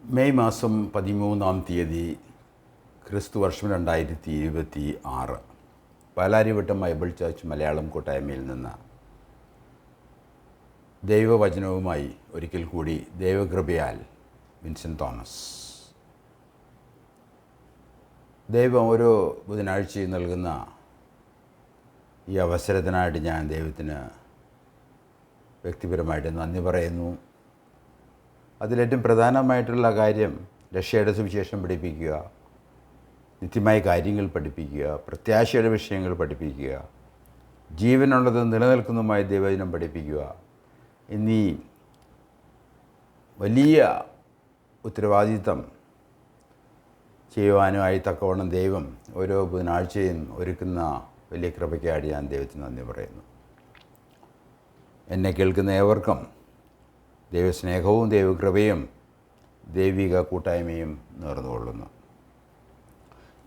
May മാസം 13-ാം തീയതി ക്രിസ്തുവർഷം 2026 പാലാരിവട്ടം ബൈബിൾ ചർച്ച് മലയാളം കൂട്ടായ്മയിൽ നിന്ന് ദൈവവചനവുമായി ഒരിക്കൽ കൂടി ദൈവകൃപയാൽ വിൻസെൻ്റ് തോമസ്. ദൈവം ഓരോ ബുധനാഴ്ചയും നൽകുന്ന ഈ അവസരത്തിനായിട്ട് ഞാൻ ദൈവത്തിന് വ്യക്തിപരമായിട്ട് നന്ദി പറയുന്നു. അതിലേറ്റവും പ്രധാനമായിട്ടുള്ള കാര്യം രക്ഷയുടെ സുവിശേഷം പഠിപ്പിക്കുക, നിത്യമായ കാര്യങ്ങൾ പഠിപ്പിക്കുക, പ്രത്യാശയുടെ വിഷയങ്ങൾ പഠിപ്പിക്കുക, ജീവനുള്ളതും നിലനിൽക്കുന്നതുമായ ദൈവവചനം പഠിപ്പിക്കുക എന്നീ വലിയ ഉത്തരവാദിത്തം ചെയ്യുവാനുമായി തക്കവണ്ണം ദൈവം ഓരോ ബുധനാഴ്ചയും ഒരുക്കുന്ന വലിയ കൃപയ്ക്കായിട്ട് ഞാൻ ദൈവത്തിന് നന്ദി പറയുന്നു. എന്നെ കേൾക്കുന്ന ഏവർക്കും ദൈവസ്നേഹവും ദൈവകൃപയും ദൈവിക കൂട്ടായ്മയും നേർന്നുകൊള്ളുന്നു.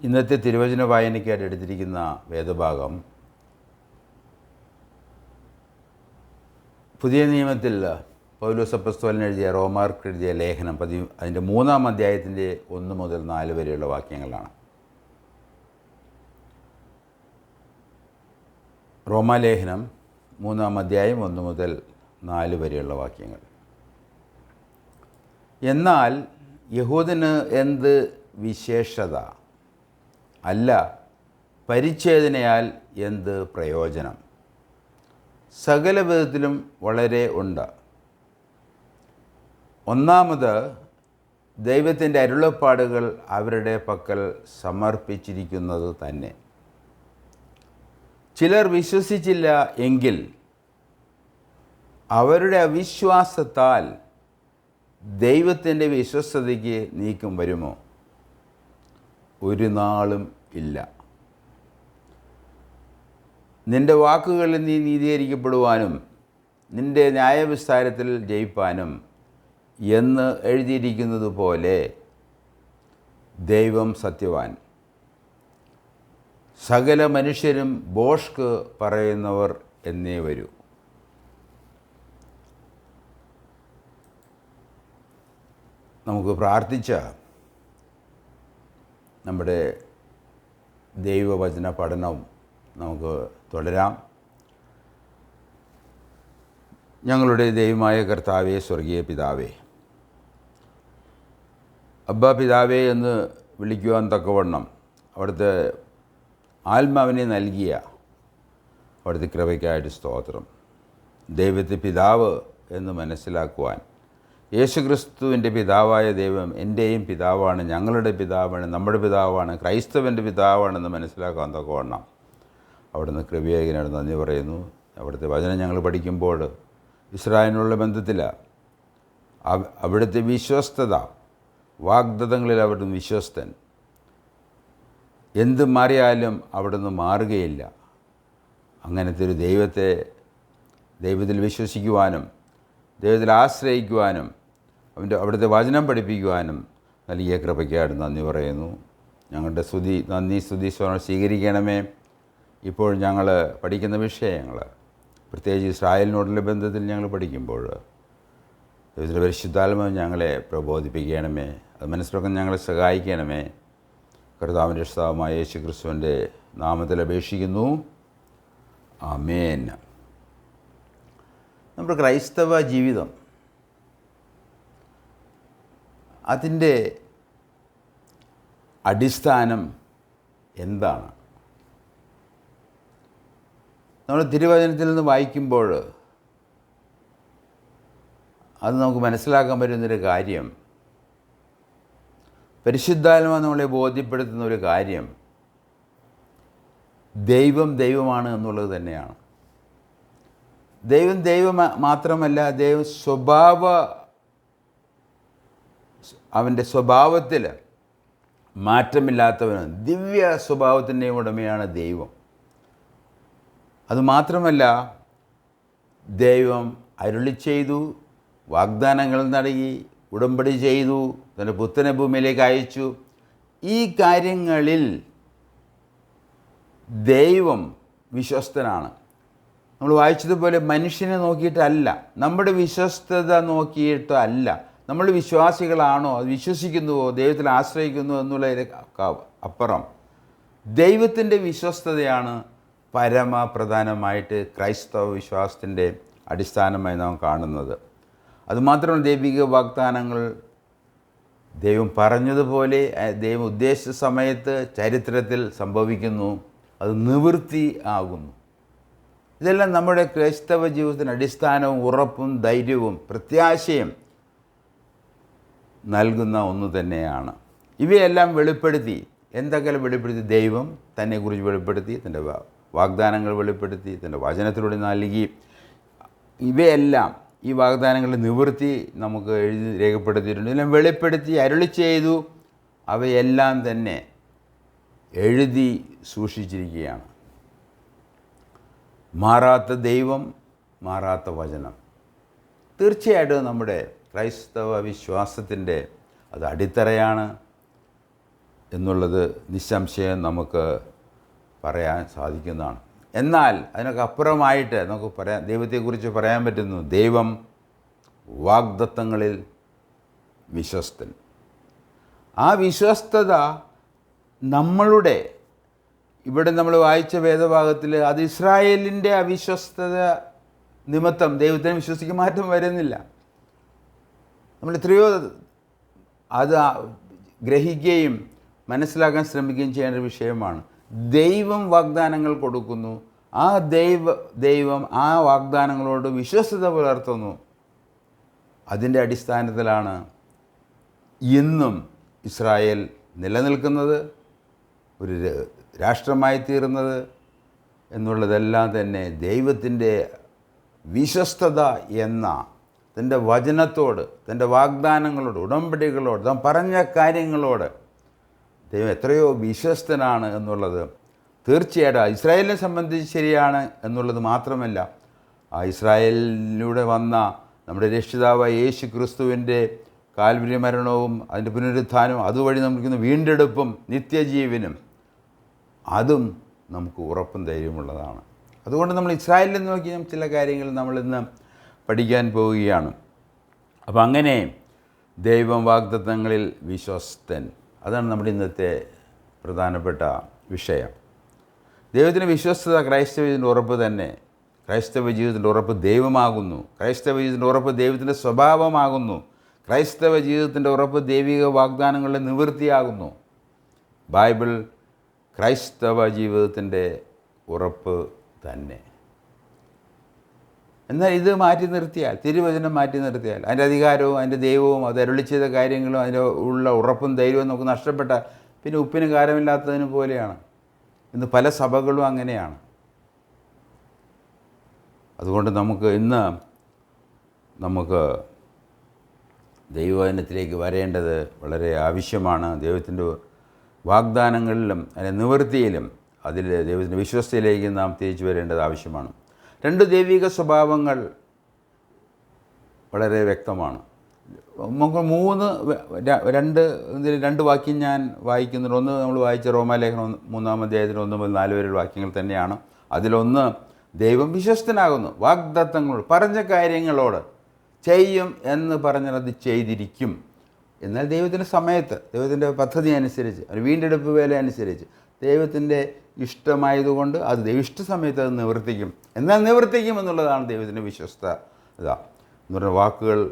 ഇന്നത്തെ തിരുവചന വായനയ്ക്കായിട്ട് എടുത്തിരിക്കുന്ന വേദഭാഗം പുതിയ നിയമത്തിൽ പൗലോസ് അപ്പോസ്തലൻ എഴുതിയ റോമാർക്ക് എഴുതിയ ലേഖനം അതിൻ്റെ 3-ാം അധ്യായത്തിൻ്റെ 1 മുതൽ 4 വരെയുള്ള വാക്യങ്ങളാണ്. റോമാലേഖനം 3-ാം അധ്യായം 1 മുതൽ 4 വരെയുള്ള വാക്യങ്ങൾ. എന്നാൽ യഹൂദന് എന്ത് വിശേഷത, അല്ല പരിച്ഛേദനയാൽ എന്ത് പ്രയോജനം? സകല വിധത്തിലും വളരെ ഉണ്ട്. ഒന്നാമത് ദൈവത്തിൻ്റെ അരുളപ്പാടുകൾ അവരുടെ പക്കൽ സമർപ്പിച്ചിരിക്കുന്നത് തന്നെ. ചിലർ വിശ്വസിച്ചില്ല എങ്കിൽ അവരുടെ അവിശ്വാസത്താൽ ദൈവത്തിൻ്റെ വിശ്വസ്തതയ്ക്ക് നീക്കം വരുമോ? ഒരു നാളും ഇല്ല. നിൻ്റെ വാക്കുകളിൽ നീ നീതീകരിക്കപ്പെടുവാനും നിൻ്റെ ന്യായവിസ്താരത്തിൽ ജയിപ്പാനും എന്ന് എഴുതിയിരിക്കുന്നത് പോലെ ദൈവം സത്യവാൻ. സകല മനുഷ്യരും ഭോഷ്ക് പറയുന്നവർ എന്നേ വരൂ. നമുക്ക് പ്രാർത്ഥിച്ച നമ്മുടെ ദൈവവചന പഠനം നമുക്ക് തുടരാം. ഞങ്ങളുടെ ദൈവമായ കർത്താവേ, സ്വർഗീയ പിതാവേ, അബ്ബാ പിതാവേ എന്ന് വിളിക്കുവാൻ തക്കവണ്ണം അവിടുത്തെ ആത്മാവിനെ നൽകിയ അവിടുത്തെ കൃപയ്ക്കായിട്ട് സ്തോത്രം. ദൈവത്തെ പിതാവ് എന്ന് മനസ്സിലാക്കുവാൻ, യേശുക്രിസ്തുവിൻ്റെ പിതാവായ ദൈവം എൻ്റെയും പിതാവാണ്, ഞങ്ങളുടെ പിതാവാണ്, നമ്മുടെ പിതാവാണ്, ക്രൈസ്തവൻ്റെ പിതാവാണെന്ന് മനസ്സിലാക്കാൻ തക്കവണ്ണം അവിടുന്ന് കൃപയായിട്ട് നന്ദി പറയുന്നു. അവിടുത്തെ വചനം ഞങ്ങൾ പഠിക്കുമ്പോൾ ഇസ്രായേലിനുള്ള ബന്ധത്തിൽ അവിടുത്തെ വിശ്വസ്തത, വാഗ്ദത്തങ്ങളിൽ അവിടുന്ന് വിശ്വസ്തൻ, എന്ത് മാറിയാലും അവിടുന്ന് മാറുകയില്ല. അങ്ങനത്തെ ഒരു ദൈവത്തിൽ വിശ്വസിക്കുവാനും ദൈവത്തിൽ ആശ്രയിക്കുവാനും അവിടുത്തെ വചനം പഠിപ്പിക്കുവാനും നൽകിയ കൃപയ്ക്കായിട്ട് നന്ദി പറയുന്നു. ഞങ്ങളുടെ നന്ദി സ്തുതി സ്വീകരിക്കണമേ. ഇപ്പോൾ ഞങ്ങൾ പഠിക്കുന്ന വിഷയങ്ങൾ, പ്രത്യേകിച്ച് ഇസ്രായേലിനോടുള്ള ബന്ധത്തിൽ ഞങ്ങൾ പഠിക്കുമ്പോൾ ദൈവത്തിൻ്റെ പരിശുദ്ധാത്മാവ് ഞങ്ങളെ പ്രബോധിപ്പിക്കണമേ. അത് മനസ്സിലാക്കാൻ ഞങ്ങളെ സഹായിക്കണമേ. കർത്താവിൻ്റെ രക്ഷിതാവുമായ യേശു ക്രിസ്തുവിൻ്റെ നാമത്തിൽ അപേക്ഷിക്കുന്നു. ആമേൻ. നമ്മുടെ ക്രൈസ്തവ ജീവിതം, അതിൻ്റെ അടിസ്ഥാനം എന്താണ്? നമ്മൾ തിരുവചനത്തിൽ നിന്ന് വായിക്കുമ്പോൾ അത് നമുക്ക് മനസ്സിലാക്കാൻ പറ്റുന്നൊരു കാര്യം, പരിശുദ്ധാത്മാവ് നമ്മളെ ബോധ്യപ്പെടുത്തുന്ന ഒരു കാര്യം, ദൈവം ദൈവമാണ് എന്നുള്ളത് തന്നെയാണ്. ദൈവം മാത്രമല്ല, അവൻ്റെ സ്വഭാവത്തിൽ മാറ്റമില്ലാത്തവനും ദിവ്യ സ്വഭാവത്തിൻ്റെ ഉടമയാണ് ദൈവം. അതുമാത്രമല്ല, ദൈവം അരുളി ചെയ്തു, വാഗ്ദാനങ്ങൾ നൽകി, ഉടമ്പടി ചെയ്തു, തൻ്റെ പുത്രനെ ഭൂമിയിലേക്ക് അയച്ചു. ഈ കാര്യങ്ങളിൽ ദൈവം വിശ്വസ്തനാണ്. നമ്മൾ വായിച്ചതുപോലെ മനുഷ്യനെ നോക്കിയിട്ടല്ല, നമ്മുടെ വിശ്വസ്തത നോക്കിയിട്ടല്ല, നമ്മൾ വിശ്വാസികളാണോ, അത് വിശ്വസിക്കുന്നുവോ, ദൈവത്തിൽ ആശ്രയിക്കുന്നുവോ എന്നുള്ളതിന് അപ്പുറം ദൈവത്തിൻ്റെ വിശ്വസ്തതയാണ് പരമപ്രധാനമായിട്ട് ക്രൈസ്തവ വിശ്വാസത്തിൻ്റെ അടിസ്ഥാനമായി നാം കാണുന്നത്. അതുമാത്രമല്ല, ദൈവിക വാഗ്ദാനങ്ങൾ ദൈവം പറഞ്ഞതുപോലെ ദൈവം ഉദ്ദേശിച്ച സമയത്ത് ചരിത്രത്തിൽ സംഭവിക്കുന്നു, അത് നിവൃത്തി ആകുന്നു. ഇതെല്ലാം നമ്മുടെ ക്രൈസ്തവ ജീവിതത്തിന് അടിസ്ഥാനവും ഉറപ്പും ധൈര്യവും പ്രത്യാശയും നൽകുന്ന ഒന്ന് തന്നെയാണ്. ഇവയെല്ലാം വെളിപ്പെടുത്തി, എന്തൊക്കെ വെളിപ്പെടുത്തി? ദൈവം തന്നെക്കുറിച്ച് വെളിപ്പെടുത്തി, തൻ്റെ വാഗ്ദാനങ്ങൾ വെളിപ്പെടുത്തി, തൻ്റെ വചനത്തിലൂടെ നൽകി. ഇവയെല്ലാം ഈ വാഗ്ദാനങ്ങളുടെ നിവൃത്തി നമുക്ക് എഴുതി രേഖപ്പെടുത്തിയിട്ടുണ്ട്. ഇതെല്ലാം വെളിപ്പെടുത്തി അരുളി ചെയ്തു. അവയെല്ലാം തന്നെ എഴുതി സൂക്ഷിച്ചിരിക്കുകയാണ്. മാറാത്ത ദൈവം, മാറാത്ത വചനം തീർച്ചയായിട്ടും നമ്മുടെ ക്രൈസ്തവ വിശ്വാസത്തിൻ്റെ അത് അടിത്തറയാണ് എന്നുള്ളത് നിസ്സംശയം നമുക്ക് പറയാൻ സാധിക്കുന്നതാണ്. എന്നാൽ അതിനൊക്കെ അപ്പുറമായിട്ട് നമുക്ക് ദൈവത്തെക്കുറിച്ച് പറയാൻ പറ്റുന്നു, ദൈവം വാഗ്ദത്തങ്ങളിൽ വിശ്വസ്തൻ. ആ വിശ്വസ്തത നമ്മളുടെ ഇവിടെ നമ്മൾ വായിച്ച വേദഭാഗത്തിൽ അത് ഇസ്രായേലിൻ്റെ അവിശ്വസ്തത നിമിത്തം ദൈവത്തിനെ വിശ്വസിക്കാൻ മാറ്റം വരുന്നില്ല. നമ്മൾ എത്രയോ അത് ഗ്രഹിക്കുകയും മനസ്സിലാക്കാൻ ശ്രമിക്കുകയും ചെയ്യേണ്ട ഒരു വിഷയമാണ്. ദൈവം വാഗ്ദാനങ്ങൾ കൊടുക്കുന്നു, ആ ദൈവം ആ വാഗ്ദാനങ്ങളോട് വിശ്വസ്തത പുലർത്തുന്നു. അതിൻ്റെ അടിസ്ഥാനത്തിലാണ് ഇന്നും ഇസ്രായേൽ നിലനിൽക്കുന്നത്, ഒരു രാഷ്ട്രമായി തീർന്നത് എന്നുള്ളതെല്ലാം തന്നെ ദൈവത്തിൻ്റെ വിശ്വസ്തത എന്ന തൻ്റെ വചനത്തോട്, തൻ്റെ വാഗ്ദാനങ്ങളോട്, ഉടമ്പടികളോട്, താൻ പറഞ്ഞ കാര്യങ്ങളോട് ദൈവം എത്രയോ വിശ്വസ്തനാണ് എന്നുള്ളത് തീർച്ചയായിട്ടും ഇസ്രായേലിനെ സംബന്ധിച്ച് ശരിയാണ് എന്നുള്ളത് മാത്രമല്ല, ആ ഇസ്രായേലിലൂടെ വന്ന നമ്മുടെ രക്ഷിതാവായ യേശു ക്രിസ്തുവിൻ്റെ കാൽവരി മരണവും അതിൻ്റെ പുനരുത്ഥാനവും അതുവഴി നമുക്ക് വീണ്ടെടുപ്പും നിത്യജീവനും അതും നമുക്ക് ഉറപ്പും ധൈര്യമുള്ളതാണ്. അതുകൊണ്ട് നമ്മൾ ഇസ്രായേലിൽ നോക്കി ചില കാര്യങ്ങൾ നമ്മളിന്ന് പഠിക്കാൻ പോവുകയാണ്. അപ്പം അങ്ങനെ ദൈവം വാഗ്ദത്തങ്ങളിൽ വിശ്വസ്തൻ, അതാണ് നമ്മുടെ ഇന്നത്തെ പ്രധാനപ്പെട്ട വിഷയം. ദൈവത്തിൻ്റെ വിശ്വസ്തത ക്രൈസ്തവ ജീവിതത്തിൻ്റെ ഉറപ്പ് തന്നെ. ക്രൈസ്തവ ജീവിതത്തിൻ്റെ ഉറപ്പ് ദൈവമാകുന്നു. ക്രൈസ്തവ ജീവിതത്തിൻ്റെ ഉറപ്പ് ദൈവത്തിൻ്റെ സ്വഭാവമാകുന്നു. ക്രൈസ്തവ ജീവിതത്തിൻ്റെ ഉറപ്പ് ദൈവിക വാഗ്ദാനങ്ങളുടെ നിവൃത്തിയാകുന്നു. ബൈബിൾ ക്രൈസ്തവ ജീവിതത്തിൻ്റെ ഉറപ്പ് തന്നെ. എന്നാൽ ഇത് മാറ്റി നിർത്തിയാൽ, തിരുവചനം മാറ്റി നിർത്തിയാൽ, അതിൻ്റെ അധികാരവും അതിൻ്റെ ദൈവവും അത് അരുളി ചെയ്ത കാര്യങ്ങളും അതിൻ്റെ ഉള്ള ഉറപ്പും ധൈര്യവും നമുക്ക് നഷ്ടപ്പെട്ടാൽ പിന്നെ ഉപ്പിന് കാരമില്ലാത്തതിന് പോലെയാണ്. ഇന്ന് പല സഭകളും അങ്ങനെയാണ്. അതുകൊണ്ട് നമുക്ക് ദൈവവചനത്തിലേക്ക് വരേണ്ടത് വളരെ ആവശ്യമാണ്. ദൈവത്തിൻ്റെ വാഗ്ദാനങ്ങളിലും അതിൻ്റെ നിവൃത്തിയിലും അതിൽ ദൈവത്തിൻ്റെ വിശ്വസ്തയിലേക്ക് നാം തിരിച്ചു വരേണ്ടത് ആവശ്യമാണ്. രണ്ട് ദൈവിക സ്വഭാവങ്ങൾ വളരെ വ്യക്തമാണ്. നമുക്ക് രണ്ട് വാക്യം ഞാൻ വായിക്കുന്നുണ്ട്. ഒന്ന് നമ്മൾ വായിച്ച റോമാലേഖനം 3-ാം അധ്യായത്തിൽ 1 മുതൽ 4 വരെയുള്ള വാക്യങ്ങൾ തന്നെയാണ്. അതിലൊന്ന്, ദൈവം വിശ്വസ്തനാകുന്നു, വാഗ്ദത്തങ്ങളോട് പറഞ്ഞ കാര്യങ്ങളോട് ചെയ്യും എന്ന് പറഞ്ഞാൽ അത് ചെയ്തിരിക്കും. എന്നാൽ ദൈവത്തിൻ്റെ സമയത്ത്, ദൈവത്തിൻ്റെ പദ്ധതി അനുസരിച്ച്, ഒരു വീണ്ടെടുപ്പ് വേല അനുസരിച്ച്, ദൈവത്തിൻ്റെ ഇഷ്ടമായതുകൊണ്ട് അത് ദൈവിഷ്ട സമയത്ത് അത് നിവർത്തിക്കും. എന്നാൽ നിവർത്തിക്കും എന്നുള്ളതാണ് ദൈവത്തിൻ്റെ വിശ്വസ്തത എന്ന് പറഞ്ഞ വാക്കുകളിൽ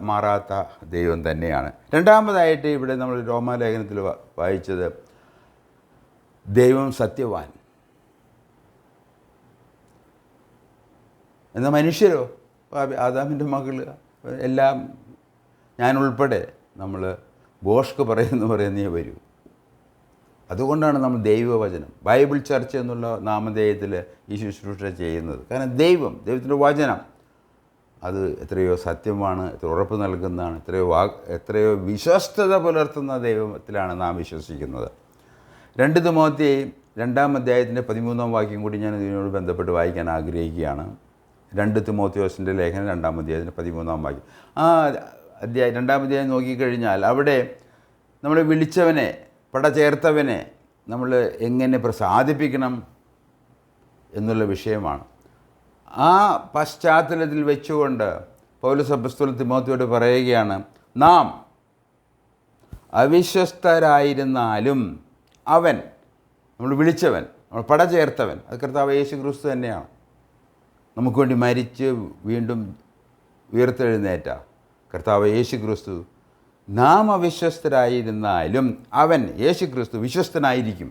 മാറാത്ത ദൈവം തന്നെയാണ്. രണ്ടാമതായിട്ട് ഇവിടെ നമ്മൾ റോമാലേഖനത്തിൽ വായിച്ചത്, ദൈവം സത്യവാൻ. എന്നാൽ മനുഷ്യരോ, ആദാമിൻ്റെ മകൾ എല്ലാം ഞാൻ ഉൾപ്പെടെ നമ്മൾ ബോഷ്ക്ക് പറയുന്നേ വരൂ. അതുകൊണ്ടാണ് നമ്മൾ ദൈവവചനം, ബൈബിൾ ചർച്ച എന്നുള്ള നാമധേയത്തിൽ ഈ ശുശ്രൂഷ ചെയ്യുന്നത്. കാരണം ദൈവത്തിൻ്റെ വചനം അത് എത്രയോ സത്യമാണ്, എത്ര ഉറപ്പ് നൽകുന്നതാണ്, എത്രയോ വിശ്വസ്തത പുലർത്തുന്ന ദൈവത്തിലാണ് നാം വിശ്വസിക്കുന്നത്. 2 തിമോത്തി 2-ാം അധ്യായത്തിൻ്റെ 13-ാം വാക്യം കൂടി ഞാൻ ഇതിനോട് ബന്ധപ്പെട്ട് വായിക്കാൻ ആഗ്രഹിക്കുകയാണ്. 2 തിമോത്തിയോസിൻ്റെ ലേഖനം 2-ാം അധ്യായത്തിൻ്റെ 13-ാം വാക്യം. ആ 2-ാം അധ്യായം നോക്കിക്കഴിഞ്ഞാൽ അവിടെ നമ്മളെ വിളിച്ചവനെ, പട ചേർത്തവനെ നമ്മൾ എങ്ങനെ പ്രസാദിപ്പിക്കണം എന്നുള്ള വിഷയമാണ്. ആ പശ്ചാത്തലത്തിൽ വെച്ചുകൊണ്ട് പൗലോസ് അപ്പോസ്തലൻ തിമോത്തിയോട് പറയുകയാണ്, നാം അവിശ്വസ്തരായിരുന്നാലും അവൻ, നമ്മൾ വിളിച്ചവൻ, നമ്മൾ പട ചേർത്തവൻ, അത് കർത്താവ് യേശു ക്രിസ്തു തന്നെയാണ്. നമുക്ക് വേണ്ടി മരിച്ച് വീണ്ടും ഉയർത്തെഴുന്നേറ്റ കർത്താവ് യേശു ക്രിസ്തു, നാം അവിശ്വസ്തരായിരുന്നാലും അവൻ യേശു ക്രിസ്തു വിശ്വസ്തനായിരിക്കും.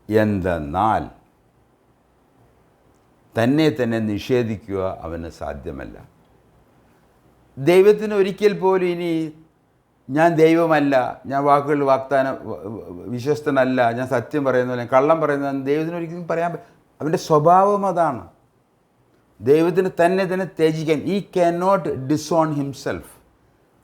എന്തെന്നാൽ തന്നെ തന്നെ നിഷേധിക്കുക അവന് സാധ്യമല്ല. ദൈവത്തിന് ഒരിക്കൽ പോലും ഇനി ഞാൻ ദൈവമല്ല, ഞാൻ വാഗ്ദാനം വിശ്വസ്തനല്ല, ഞാൻ സത്യം പറയുന്നില്ല, കള്ളം പറയുന്ന ദൈവത്തിന് ഒരിക്കലും പറയാൻ അവൻ്റെ സ്വഭാവം അതാണ്. ദൈവത്തിന് തന്നെ തന്നെ ത്യജിക്കാൻ, ഈ ക്യാൻ നോട്ട് ഡിസോൺ ഹിംസെൽഫ്.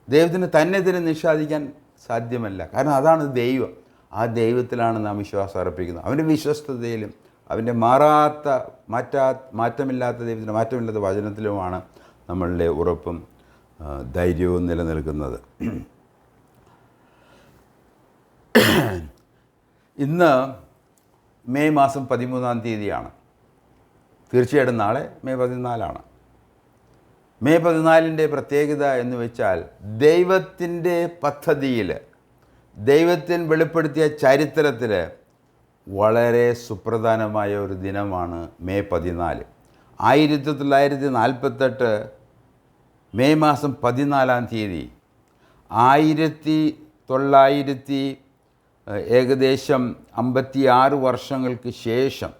ദൈവത്തിന് തന്നെ തന്നെ നിഷേധിക്കാൻ സാധ്യമല്ല. കാരണം അതാണ് ദൈവം. ആ ദൈവത്തിലാണ് നാം വിശ്വാസം അർപ്പിക്കുന്നത്. അവൻ്റെ വിശ്വസ്തതയിലും അവൻ്റെ മാറ്റമില്ലാത്ത ദൈവത്തിൻ്റെ മാറ്റമില്ലാത്ത വചനത്തിലുമാണ് നമ്മളുടെ ഉറപ്പും ധൈര്യവും നിലനിൽക്കുന്നത്. ഇന്ന് മെയ് മാസം 13 തീർച്ചയായിട്ടും നാളെ മെയ് 14. മെയ് 14 പ്രത്യേകത എന്ന് വെച്ചാൽ ദൈവത്തിൻ്റെ പദ്ധതിയിൽ, ദൈവത്തിന് വെളിപ്പെടുത്തിയ ചരിത്രത്തിൽ വളരെ സുപ്രധാനമായ ഒരു ദിനമാണ് മെയ് 14. 1948 മെയ് മാസം 14 ഏകദേശം 56 വർഷങ്ങൾക്ക് ശേഷം